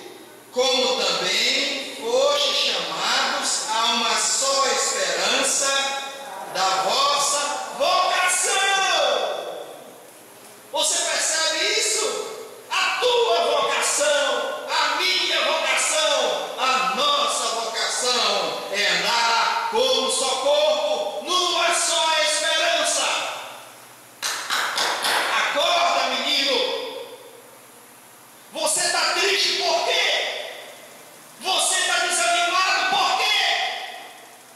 como também fostes chamados a uma só esperança da vossa vocação. Você percebe isso? A tua vocação, a minha vocação, a nossa vocação é andar como um só corpo, numa só esperança. Acorda, menino. Você está triste por quê? Você está desanimado por quê?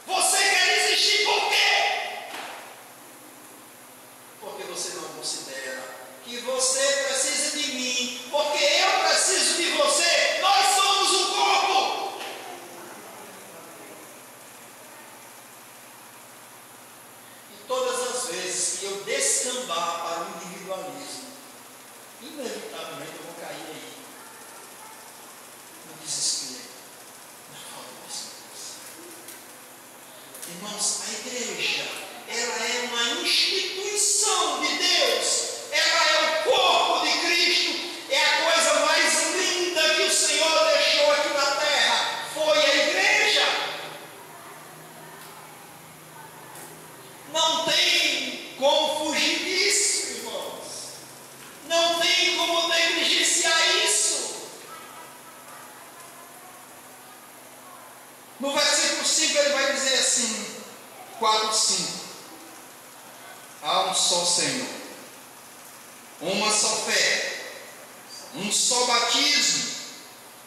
Você quer desistir por quê? Porque você não considera que você precisa de mim, porque eu preciso de você. Nós somos um corpo. E todas as vezes que eu descambar para o individualismo, inevitavelmente eu vou cair aí, no desespero, na falta de esperança. Irmãos, a igreja, ela é uma instituição de Deus, ela é o corpo de Cristo, é a coisa mais linda que o Senhor deixou aqui na terra, foi a igreja. Não tem como fugir disso, irmãos, não tem como negligenciar isso. No versículo 5 ele vai dizer assim, 4, 5. Há um só Senhor, uma só fé, um só batismo,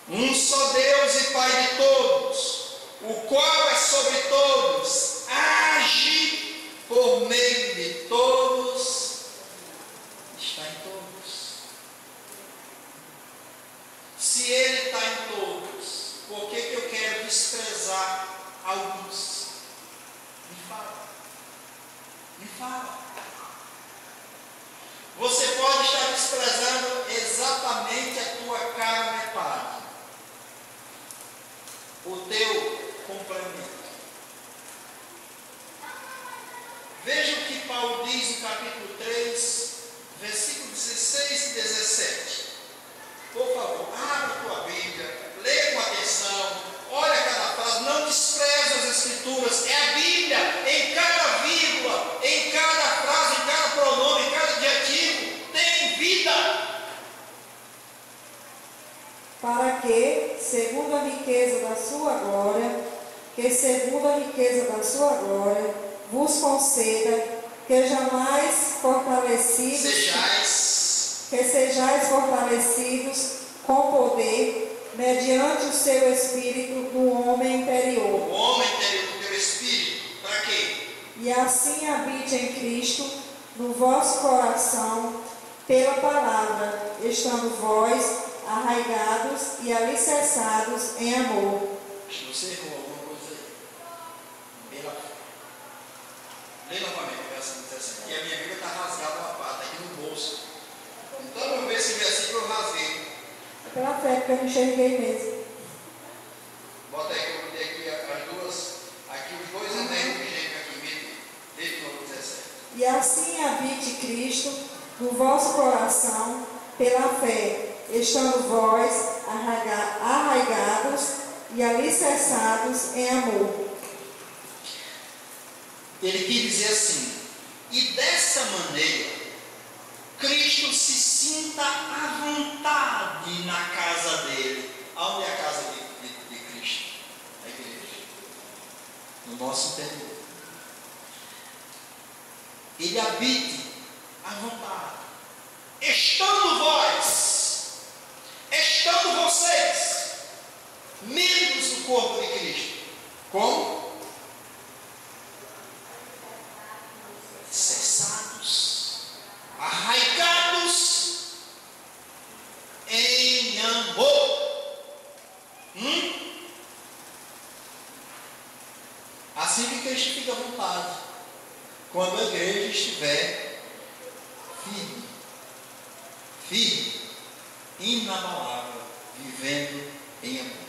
um só Deus e Pai de todos, o qual é sobre todos, age por meio de todos, está em todos. Se Ele está em todos, por que eu quero desprezar alguns? Me fala. Me fala. Você pode estar desprezando exatamente a tua cara metade, o teu complemento. Veja o que Paulo diz no capítulo 3, versículos 16 e 17. Por favor, abra a tua Bíblia, leia com atenção, olha cada frase, não despreze as Escrituras, é a Bíblia, em cada vírgula, em cada frase, em cada pronome, em cada adjetivo, tem vida. Para que, segundo a riqueza da sua glória, vos conceda que sejais fortalecidos com poder, mediante o seu espírito do homem interior. O homem interior do teu espírito, para quê? E assim habite em Cristo, no vosso coração, pela palavra, estando vós arraigados e alicerçados em amor. Acho que você errou alguma coisa aí. Lê novamente o versículo 17. E a minha Bíblia está rasgada uma parte aqui no bolso. Então eu vejo esse versículo, eu rasguei. É pela fé que eu enxerguei mesmo. Bota aí que eu botei aqui as duas, aqui os dois eternos gêmeos aqui, desde o 17. E assim habite Cristo no vosso coração pela fé, estando vós arraigados e alicerçados em amor. Ele quis dizer assim, e dessa maneira, Cristo se sinta à vontade na casa dele. Aonde é a casa de Cristo? A igreja. No nosso interior. Ele habite à vontade. Estando vocês, membros do corpo de Cristo. Como? Cessados, arraigados em amor. Assim que Cristo fica à vontade, quando a igreja estiver firme, inabalável, vivendo em amor.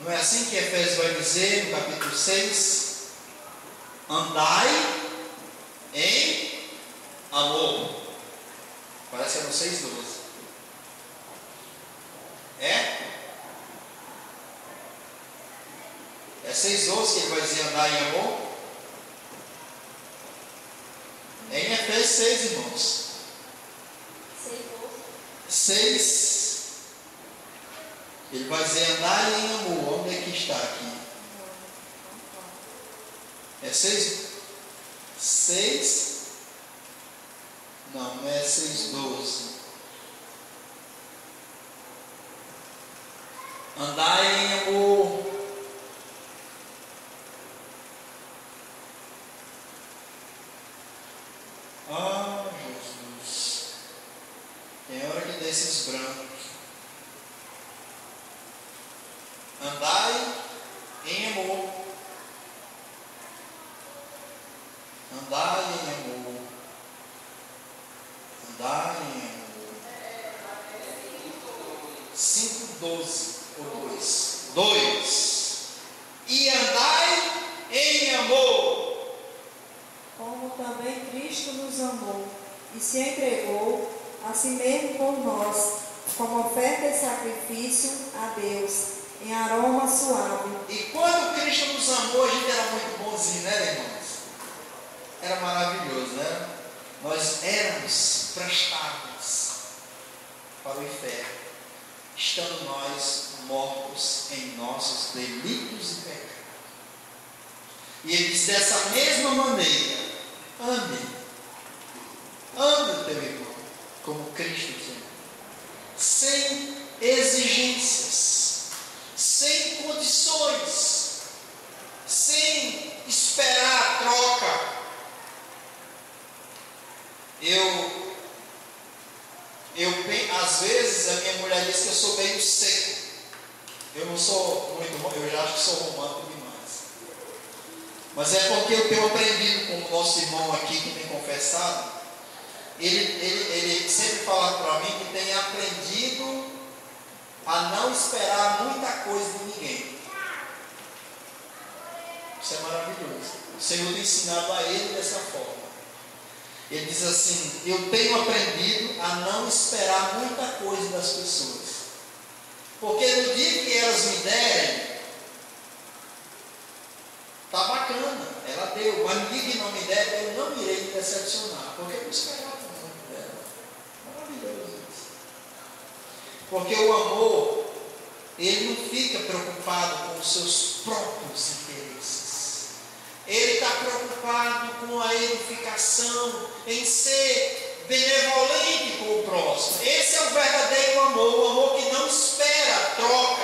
Não é assim que Efésios vai dizer no capítulo 6? Andai em amor. Parece que é no 6:12. É 6:12 que ele vai dizer andar em amor? É em Efésios 6, irmãos. 6. Ele vai dizer andar em amor. Onde é que está aqui? É 6? 6? Não é 6:12. Andar em amor. Ah, Jesus. Tem hora que desses brancos. Andai em amor. Andai em amor. Andai em amor. 5:12 ou 2. E andai Cristo nos amou e se entregou a si mesmo por nós, como oferta e sacrifício a Deus, em aroma suave. E quando Cristo nos amou, a gente era muito bonzinho, né, irmãos? Era maravilhoso, né? Nós éramos prestáveis para o inferno, estando nós mortos em nossos delitos e pecados. E ele diz: dessa mesma maneira, ame o teu irmão, como Cristo te amou, sem exigências, sem condições, sem esperar troca. Às vezes a minha mulher diz que eu sou meio seco. Eu não sou muito, eu já acho que sou romântico demais. Mas é porque eu tenho aprendido com o nosso irmão aqui que tem confessado. Ele sempre fala para mim que tem aprendido a não esperar muita coisa de ninguém. Isso é maravilhoso. O Senhor tem ensinado a ele dessa forma. Ele diz assim: eu tenho aprendido a não esperar muita coisa das pessoas. Porque no dia que elas me derem, está bacana, ela deu, mas no dia que não me der, eu não irei me decepcionar, porque eu não esperava muito dela. Maravilhoso isso. Porque o amor, ele não fica preocupado com os seus próprios interesses. Ele está preocupado com a edificação, em ser benevolente com o próximo. Esse é o verdadeiro amor, o amor que não espera troca,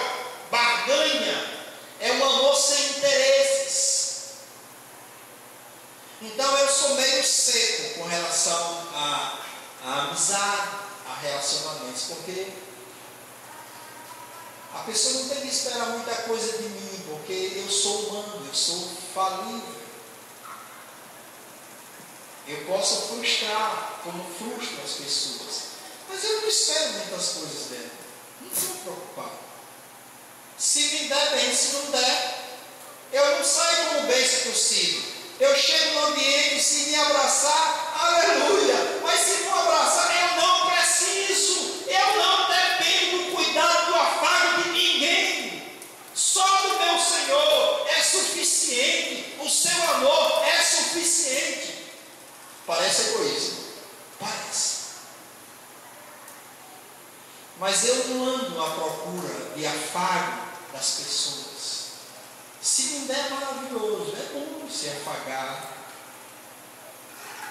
barganha. É um amor sem interesses. Então eu sou meio seco com relação à amizade, a relacionamentos, porque a pessoa não tem que esperar muita coisa de mim, porque eu sou humano, eu sou falível. Eu posso frustrar, como frustro as pessoas, mas eu não espero muitas coisas dela. Não estou preocupado. Se me der bem, se não der, eu não saio como bênção possível. Eu chego no ambiente, se me abraçar, aleluia. Mas se não abraçar, eu não preciso. Eu não dependo do cuidado, do afago de ninguém. Só do meu Senhor é suficiente. O seu amor é suficiente. Parece egoísmo. Parece. Mas eu não ando à procura de afago das pessoas. Se me der, maravilhoso. É bom se afagar.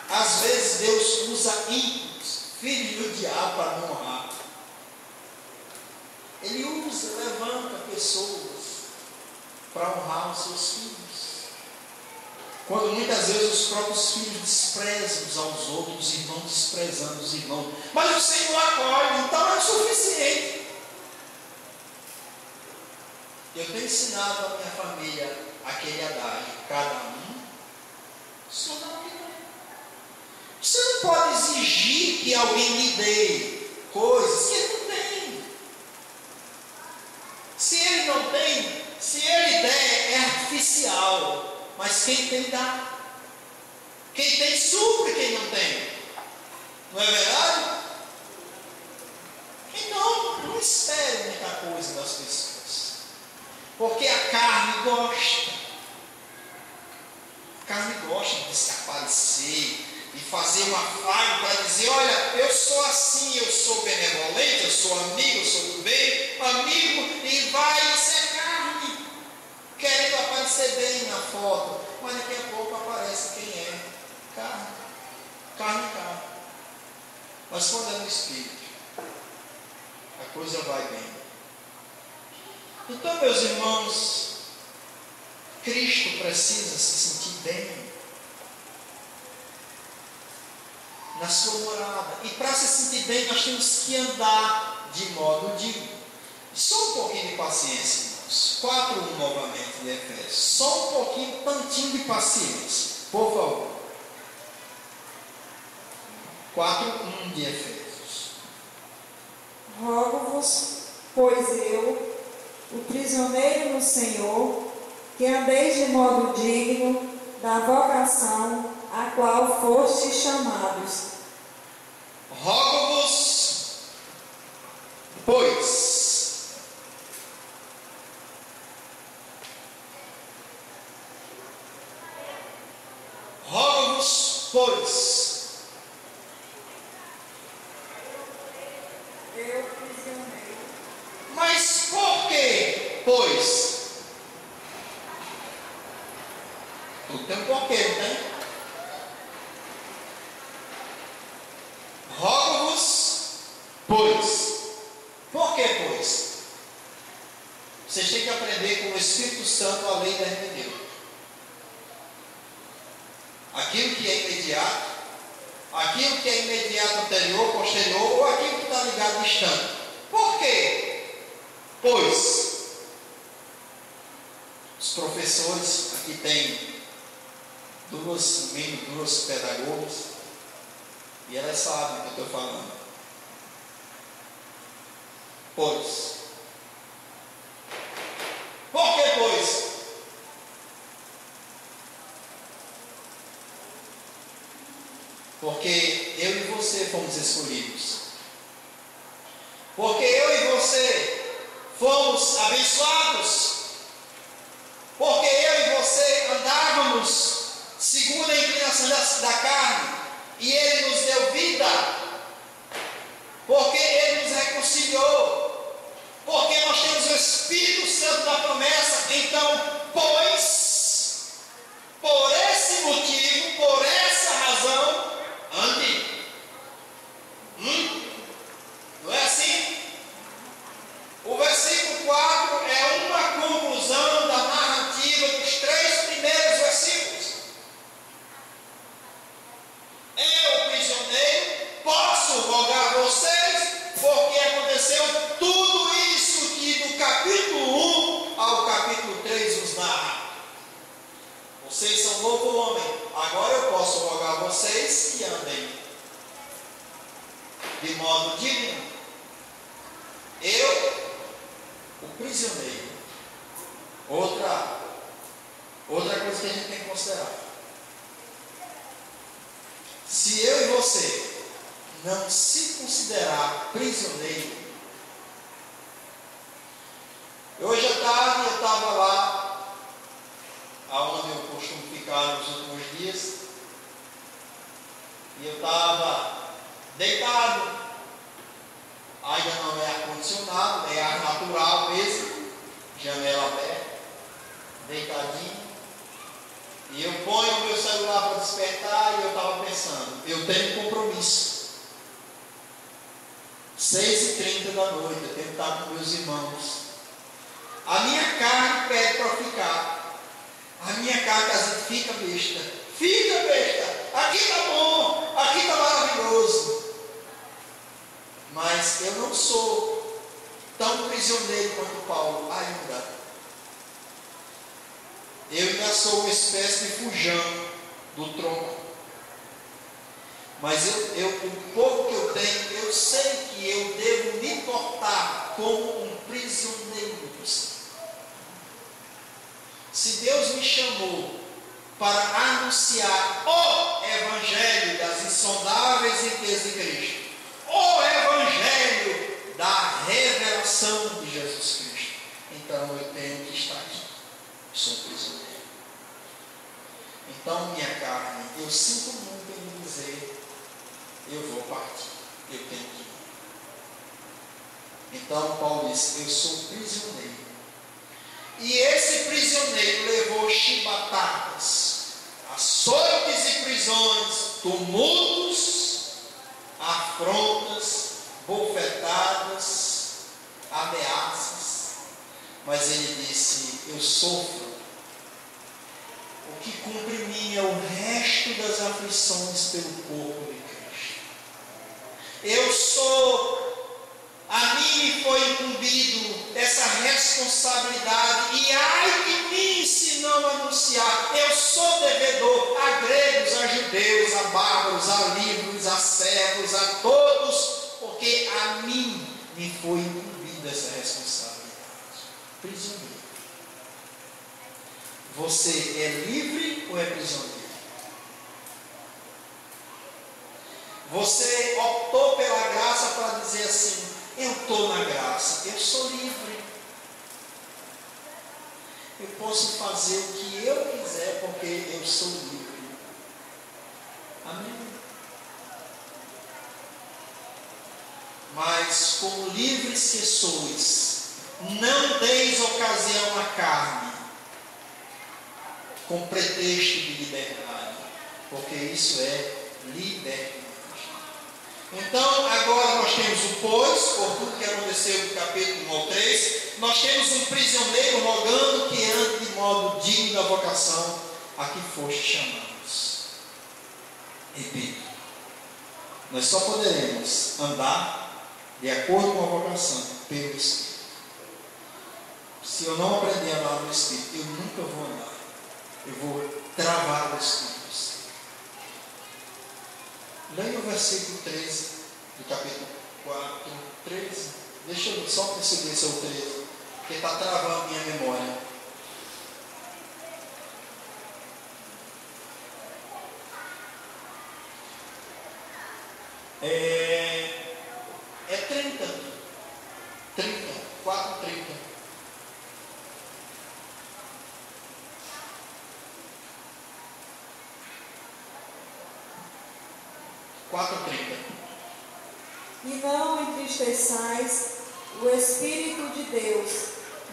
Às vezes Deus usa ímpios, filhos do diabo, para não honrar. Ele usa, levanta pessoas para honrar os seus filhos. Quando muitas vezes os próprios filhos desprezam uns aos outros, os irmãos desprezando os irmãos. Mas o Senhor acolhe, então é o suficiente. Eu tenho ensinado à minha família aquele adágio: cada um só dá o que tem. Você não pode exigir que alguém lhe dê coisas que ele não tem. Se ele não tem, se ele der, é artificial. Mas quem tem, dá. Quem tem, supre quem não tem. Não é verdade? Então, não espere muita coisa das pessoas. Porque a carne gosta. A carne gosta de se aparecer, de fazer uma afago para dizer: olha, eu sou assim, eu sou benevolente, eu sou amigo, eu sou do bem, amigo, e vai, isso é carne, querendo aparecer bem na foto, mas daqui a pouco aparece quem é. Carne. Carne. Mas quando é no Espírito, a coisa vai bem. Então, meus irmãos, Cristo precisa se sentir bem na sua morada. E para se sentir bem, nós temos que andar de modo digno. Só um pouquinho de paciência, irmãos. 4:1 novamente de Efésios. Só um pouquinho, tantinho de paciência, por favor. 4:1 de Efésios. Rogo-vos, pois eu, o prisioneiro no Senhor, que andeis de modo digno da vocação a qual fostes chamados. Rogo-vos, pois, Eu prisioneiro. mas por que, pois? Tudo tem um porquê, não tem? Rogo-vos, pois. Por que, pois? Vocês têm que aprender com o Espírito Santo a lei da hermenêutica. Aquilo que é imediato, aquilo que é imediato anterior, posterior, ou aquilo que está ligado distante. Por quê? Pois os professores, aqui tem duas pedagogas, e elas sabem o que eu estou falando. Pois. Por que, pois? Porque eu e você fomos escolhidos. Porque eu e você fomos abençoados. Porque eu e você andávamos segundo a inclinação da carne, e Ele nos deu vida. Porque Ele nos reconciliou. Porque nós temos o Espírito Santo da promessa. Então, pois, por esse motivo, por essa razão, ande. Não é assim? O versículo 4 é uma conclusão da narrativa dos 3 primeiros versículos. Eu, prisioneiro, posso rogar a vocês, porque aconteceu tudo isso que do capítulo 1 ao capítulo 3 nos narra. Vocês são novo homem. Agora eu posso rogar a vocês que andem de modo digno. Eu, o prisioneiro. Outra coisa que a gente tem que considerar. Se eu e você não se considerar prisioneiro, hoje à tarde eu estava lá, aonde eu costumo ficar nos últimos dias, e eu estava deitado, ainda não é ar-condicionado, é ar natural mesmo, janela aberta, deitadinho, e eu ponho o meu celular para despertar, e eu estava pensando, eu tenho compromisso. 6h30 da noite, eu tenho que estar com meus irmãos. A minha carne pede para ficar. A minha carne às vezes fica besta. Fica besta. Aqui está bom, aqui está maravilhoso. Mas eu não sou tão prisioneiro quanto Paulo ainda. Eu ainda sou uma espécie de fujão do tronco. Mas o pouco que eu tenho, eu sei que eu devo me portar como um prisioneiro do Senhor. Se Deus me chamou para anunciar o Evangelho das insondáveis riquezas de Cristo, o Evangelho da revelação de Jesus Cristo, então eu tenho que estar aqui. Sou prisioneiro. Então, minha carne, eu sinto muito em me dizer, eu vou partir, eu tenho que ir. Então, Paulo disse, eu sou prisioneiro. E esse prisioneiro levou chibatadas, açoites e prisões, tumultos, afrontas, bofetadas, ameaças. Mas ele disse, eu sofro. O que cumpre em mim é o resto das aflições pelo corpo de Cristo. Eu sou, a mim me foi incumbido essa responsabilidade, e ai de mim se não anunciar. Eu sou devedor a gregos, a judeus, a bárbaros, a livres, a servos, a todos, porque a mim me foi incumbida essa responsabilidade. Prisioneiro. Você é livre ou é prisioneiro? Você optou pela graça para dizer assim: eu estou na graça, eu sou livre. Eu posso fazer o que eu quiser porque eu sou livre. Amém? Mas como livres que sois, não deis ocasião à carne, com pretexto de liberdade, porque isso é liberdade. Então, agora nós temos o pois, por tudo que aconteceu do capítulo 1 ao 3, nós temos um prisioneiro rogando que ande de modo digno da vocação a que foste chamados. Repito, nós só poderemos andar de acordo com a vocação pelo Espírito. Se eu não aprender a andar no Espírito, eu nunca vou andar. Eu vou travar o Espírito. Leia o versículo 13 do capítulo 4, 13. Deixa eu só perceber se é o 13, porque está travando minha memória. É 30, 4, 30. E não entristeçais o Espírito de Deus,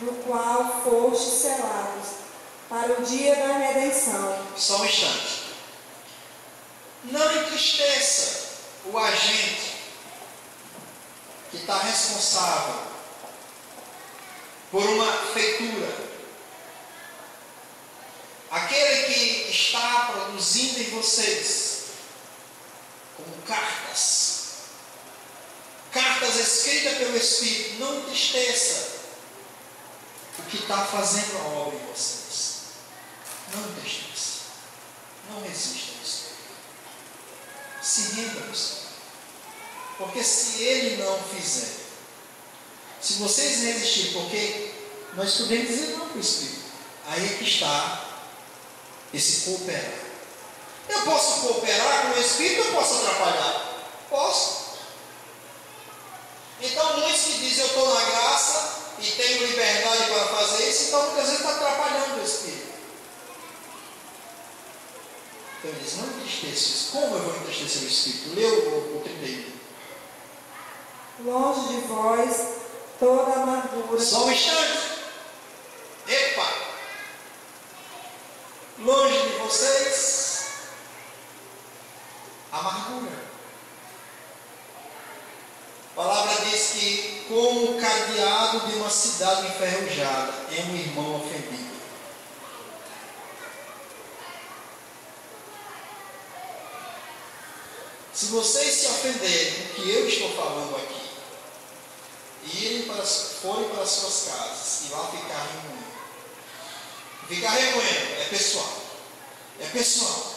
no qual fostes selados, para o dia da redenção. Só um instante. Não entristeça o agente que está responsável por uma feitura. Aquele que está produzindo em vocês como cartas escritas pelo Espírito. Não entristeça o que está fazendo a obra em vocês. Não entristeça. Não resista ao Espírito. Se renda ao Espírito. Porque se Ele não fizer, se vocês resistirem, porque nós podemos dizer não para o Espírito, aí é que está esse cooperar. Eu posso cooperar com o Espírito ou posso atrapalhar? Posso. Então muitos que dizem eu estou na graça e tenho liberdade para fazer isso, então muitas vezes está atrapalhando o Espírito. Então ele diz, não entristeça isso. Como eu vou entristecer o Espírito? Leu o 31. Longe de vós toda amargura. Só um instante. Epa! Longe de vocês, amargura. A palavra diz que, como o cadeado de uma cidade enferrujada, é um irmão ofendido. Se vocês se ofenderem com o que eu estou falando aqui, e forem para suas casas e lá ficar remoendo. Ficar remoendo é pessoal. É pessoal.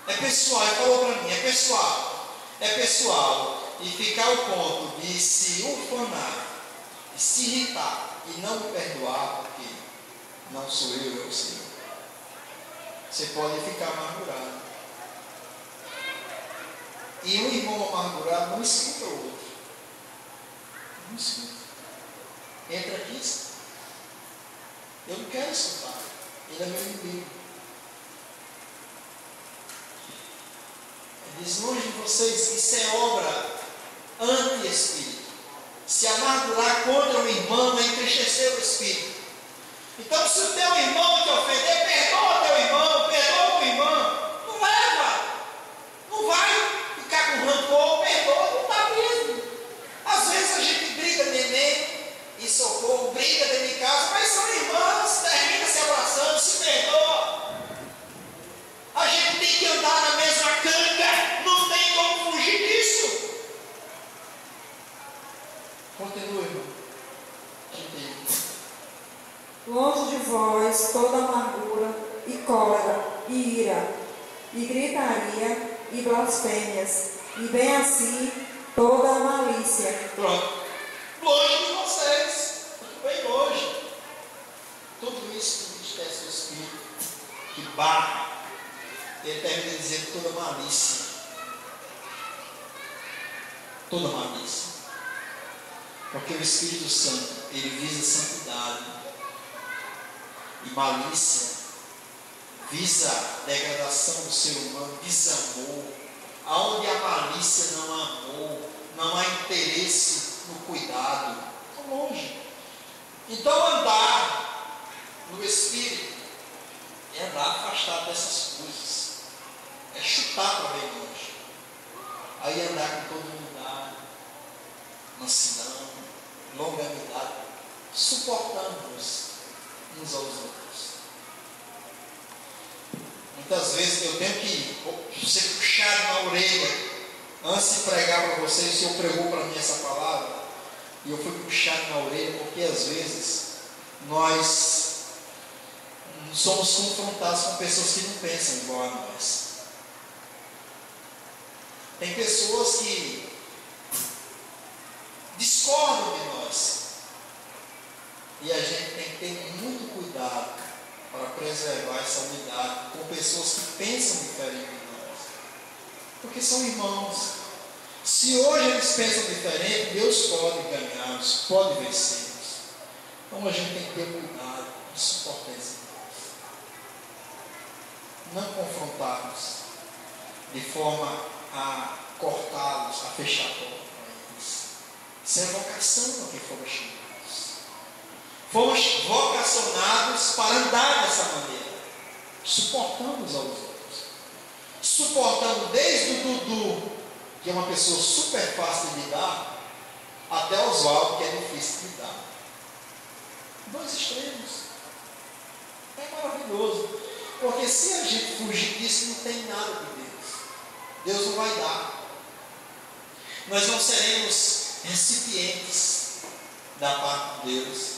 É pessoal. Ele falou para mim, é pessoal. É pessoal. E ficar ao ponto de se ufanar, de se irritar e não me perdoar, porque não sou eu, é o Senhor. Você pode ficar amargurado. E um irmão amargurado não escuta o outro. Não escuta. Entra aqui. Eu não quero escutar. Ele é meu inimigo. Ele diz, longe de vocês, isso é obra anti-espírito. Se amargurar contra o irmão é entristecer o espírito. Então, se o teu irmão te ofender, perdoa o teu irmão, perdoa o irmão. Não leva. Não vai ficar com rancor, perdoa, não está mesmo. Às vezes a gente briga, neném, e socorro, briga dentro de casa, mas são irmãos, termina se abraçando, se perdoa. A gente tem que andar na mesma canga, não tem como fugir disso. Continua, irmão. Longe de vós toda amargura, e cólera, e ira, e gritaria, e blasfêmias, e bem assim toda a malícia. Pronto. Longe de vocês, bem longe. Tudo isso que entristece o espírito, que barra, ele termina dizendo toda malícia. toda malícia. Porque o Espírito Santo, ele visa santidade. E malícia visa degradação do ser humano, desamor. Aonde há malícia não há amor, não há interesse no cuidado. Estão longe. Então andar no Espírito é andar afastado dessas coisas. É chutar para bem longe. Aí andar com toda humildade, mansidão, longanimidade, suportando-nos uns aos outros. Muitas vezes eu tenho que ser puxado na orelha. Antes de pregar para vocês, o Senhor pregou para mim essa palavra, e eu fui puxado na orelha, porque às vezes nós somos confrontados com pessoas que não pensam igual a nós. Tem pessoas que discordam de nós, e a gente tem que ter muito cuidado para preservar essa unidade com pessoas que pensam diferente de nós, porque são irmãos. Se hoje eles pensam diferente, Deus pode ganhá-los, pode vencê-los. Então a gente tem que ter cuidado de suportar esses irmãos, não confrontá-los de forma a cortá-los, a fechar a porta para eles. Isso é vocação no que fomos chamados. Fomos vocacionados para andar dessa maneira, suportando uns aos outros, suportando desde o Dudu, que é uma pessoa super fácil de lidar, até o Oswaldo, que é difícil de lidar. Dois extremos. É maravilhoso, porque se a gente fugir disso, não tem nada de Deus. Deus não vai dar. Nós não seremos recipientes da parte de Deus,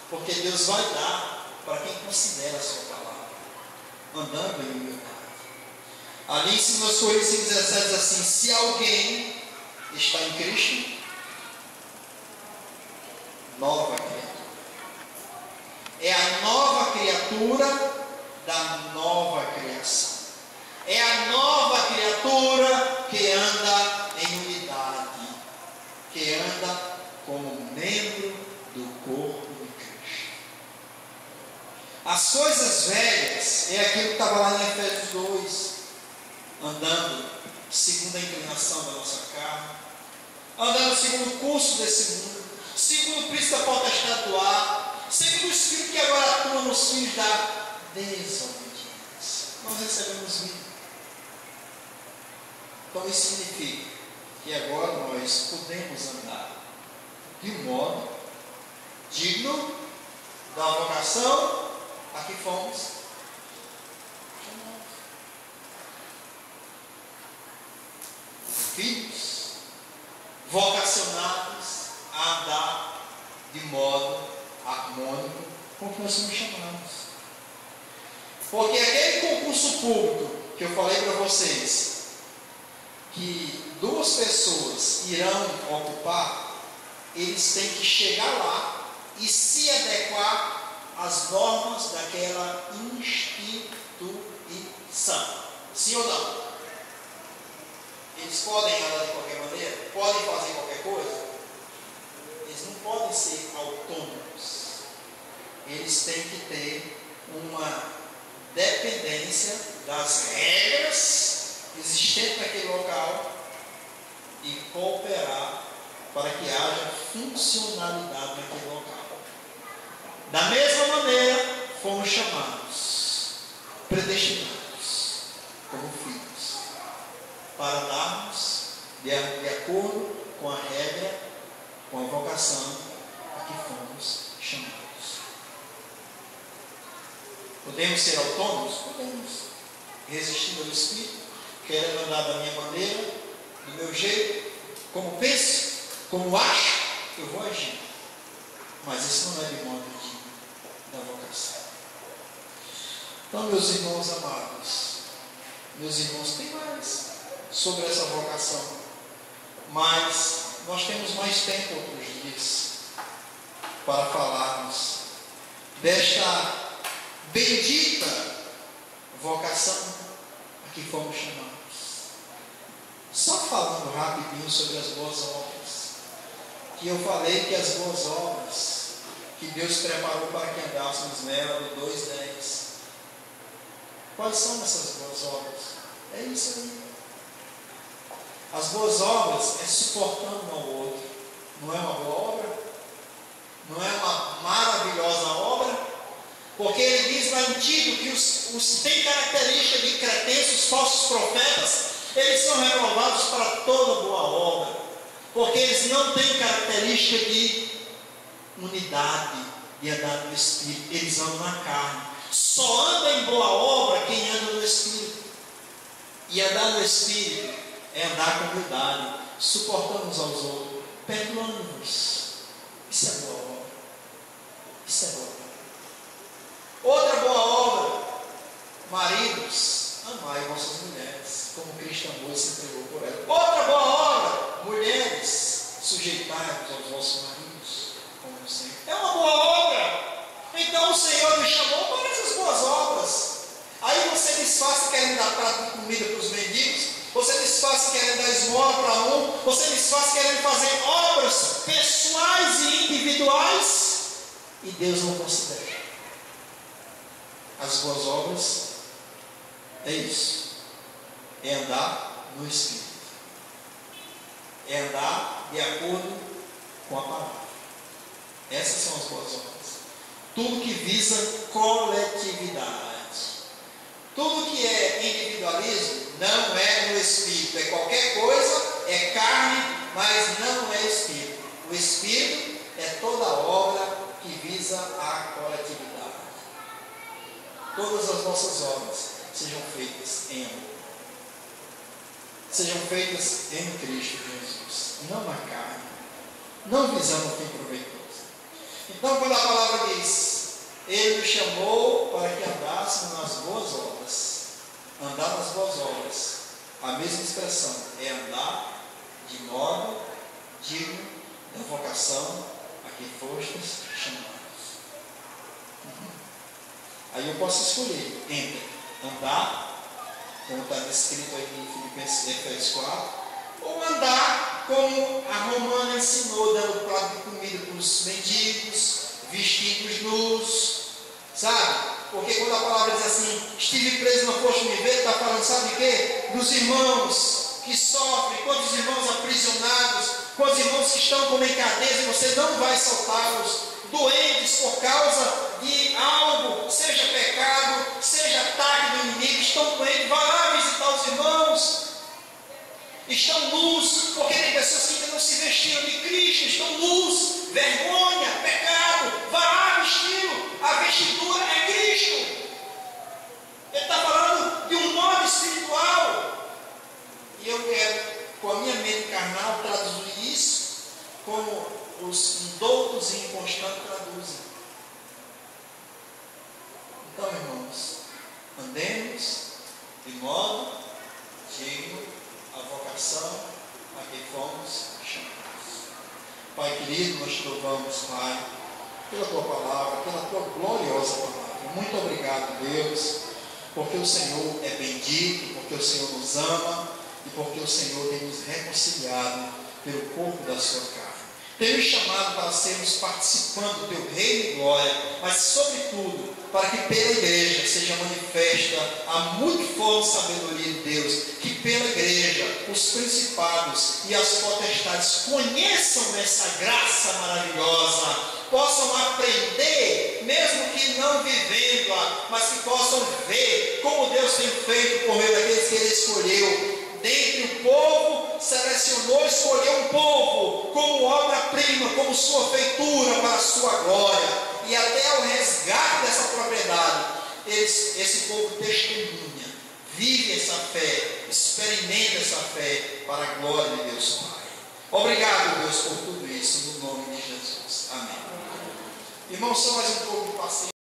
porque Deus vai dar para quem considera a sua palavra, andando em humildade. Ali em 2 Coríntios 5,17 diz assim: se alguém está em Cristo, nova criatura. É a nova criatura da nova criação. É a nova criatura que anda em unidade, que anda como membro do corpo de Cristo. As coisas velhas é aquilo que estava lá em Efésios 2, andando segundo a inclinação da nossa carne, andando segundo o curso desse mundo, segundo o príncipe da potestade do ar, segundo o Espírito que agora atua nos filhos da desobediência. Nós recebemos vida. Então isso significa que agora nós podemos andar de um modo digno da vocação a que fomos chamados. Filhos vocacionados a andar de modo harmônico com o que nós somos chamados. Porque aquele concurso público que eu falei para vocês, que 2 pessoas irão ocupar, eles têm que chegar lá e se adequar às normas daquela instituição. Sim ou não? Eles podem andar de qualquer maneira? Podem fazer qualquer coisa? Eles não podem ser autônomos. Eles têm que ter uma dependência das regras existentes naquele local e cooperar para que haja funcionalidade naquele local. Da mesma maneira, fomos chamados, predestinados, como filhos, para darmos de acordo com a regra, com a vocação a que fomos chamados. Podemos ser autônomos? Podemos. Resistindo ao Espírito, querendo andar da minha maneira, do meu jeito, como penso, como acho, eu vou agir. Mas isso não é de modo digno da vocação. Então, meus irmãos amados, meus irmãos, tem mais sobre essa vocação, mas nós temos mais tempo outros dias para falarmos desta bendita vocação a que fomos chamados. Só falando rapidinho sobre as boas obras, que eu falei que as boas obras que Deus preparou para que andássemos nela, no 2:10. Quais são essas boas obras? É isso aí. As boas obras é suportando um ao outro. Não é uma boa obra? Não é uma maravilhosa obra? Porque ele diz lá em Tito que os tem característica de cretentes, os falsos profetas, eles são reprovados para toda boa obra. Porque eles não têm característica de unidade, de andar no Espírito. Eles andam na carne. Só anda em boa obra quem anda no Espírito. E andar no Espírito é andar com humildade, suportando uns aos outros, perdoando-nos. Isso é boa obra. Isso é boa obra. Outra boa obra, maridos, amai vossas mulheres, como Cristo amou e se entregou por ela. Outra boa obra, mulheres, sujeitai-vos aos vossos maridos, como o Senhor. É uma boa obra. Então o Senhor nos chamou para essas boas obras. Aí você desfaz querendo dar prato de comida para os mendigos, você desfaz querendo dar esmola para um, você desfaz querendo fazer obras pessoais e individuais, e Deus não considera. As boas obras é isso, é andar no Espírito, é andar de acordo com a palavra. Essas são as boas obras. Tudo que visa coletividade. Tudo que é individualismo não é no Espírito. É qualquer coisa, é carne, mas não é Espírito. O Espírito é toda obra que visa a coletividade. Todas as nossas obras sejam feitas em amor. Sejam feitas em Cristo Jesus, não na carne, não visando o fim proveitoso. Então, quando a palavra diz, Ele nos chamou para que andássemos nas boas obras. Andar nas boas obras, a mesma expressão, é andar de modo digno da vocação a que fostes chamados. Aí eu posso escolher entre andar, como está descrito aí em Efésios 4, ou andar como a Romana ensinou, dando prato de comida para os mendigos, vestidos nus, sabe? Porque quando a palavra diz assim, estive preso, não foste me ver, está falando, sabe de quê? Dos irmãos que sofrem, quantos irmãos aprisionados, quantos irmãos que estão como em cadeias e você não vai soltá-los, doentes por causa de algo, seja pecado, seja ataque do inimigo, estão doentes, vai lá visitar os irmãos. Estão nus, porque tem pessoas que ainda não se vestiram de Cristo, estão nus, vergonha, pecado, vai lá vesti-lo, a vestidura é Cristo. Ele está falando de um modo espiritual, e eu quero, com a minha mente carnal, traduzir isso como os indoutos e inconstantes traduzem. Então, irmãos, andemos de modo digno a vocação a que fomos chamados. Pai querido, nós te louvamos, Pai, pela tua palavra, pela tua gloriosa palavra. Muito obrigado, Deus, porque o Senhor é bendito, porque o Senhor nos ama e porque o Senhor tem nos reconciliado pelo corpo da sua carne. Tem nos chamado para sermos participantes do teu reino e glória, mas sobretudo para que pela igreja seja manifesta a multiforme sabedoria de Deus, que pela igreja os principados e as potestades conheçam essa graça maravilhosa, possam aprender, mesmo que não vivendo-a, mas que possam ver como Deus tem feito por meio daqueles que Ele escolheu. Dentre o povo, selecionou, escolheu um povo como obra-prima, como sua feitura para a sua glória. E até o resgate dessa propriedade, esse povo testemunha, vive essa fé, experimenta essa fé para a glória de Deus Pai. Obrigado, Deus, por tudo isso, no nome de Jesus. Amém. Irmãos, só mais um pouco de paciência.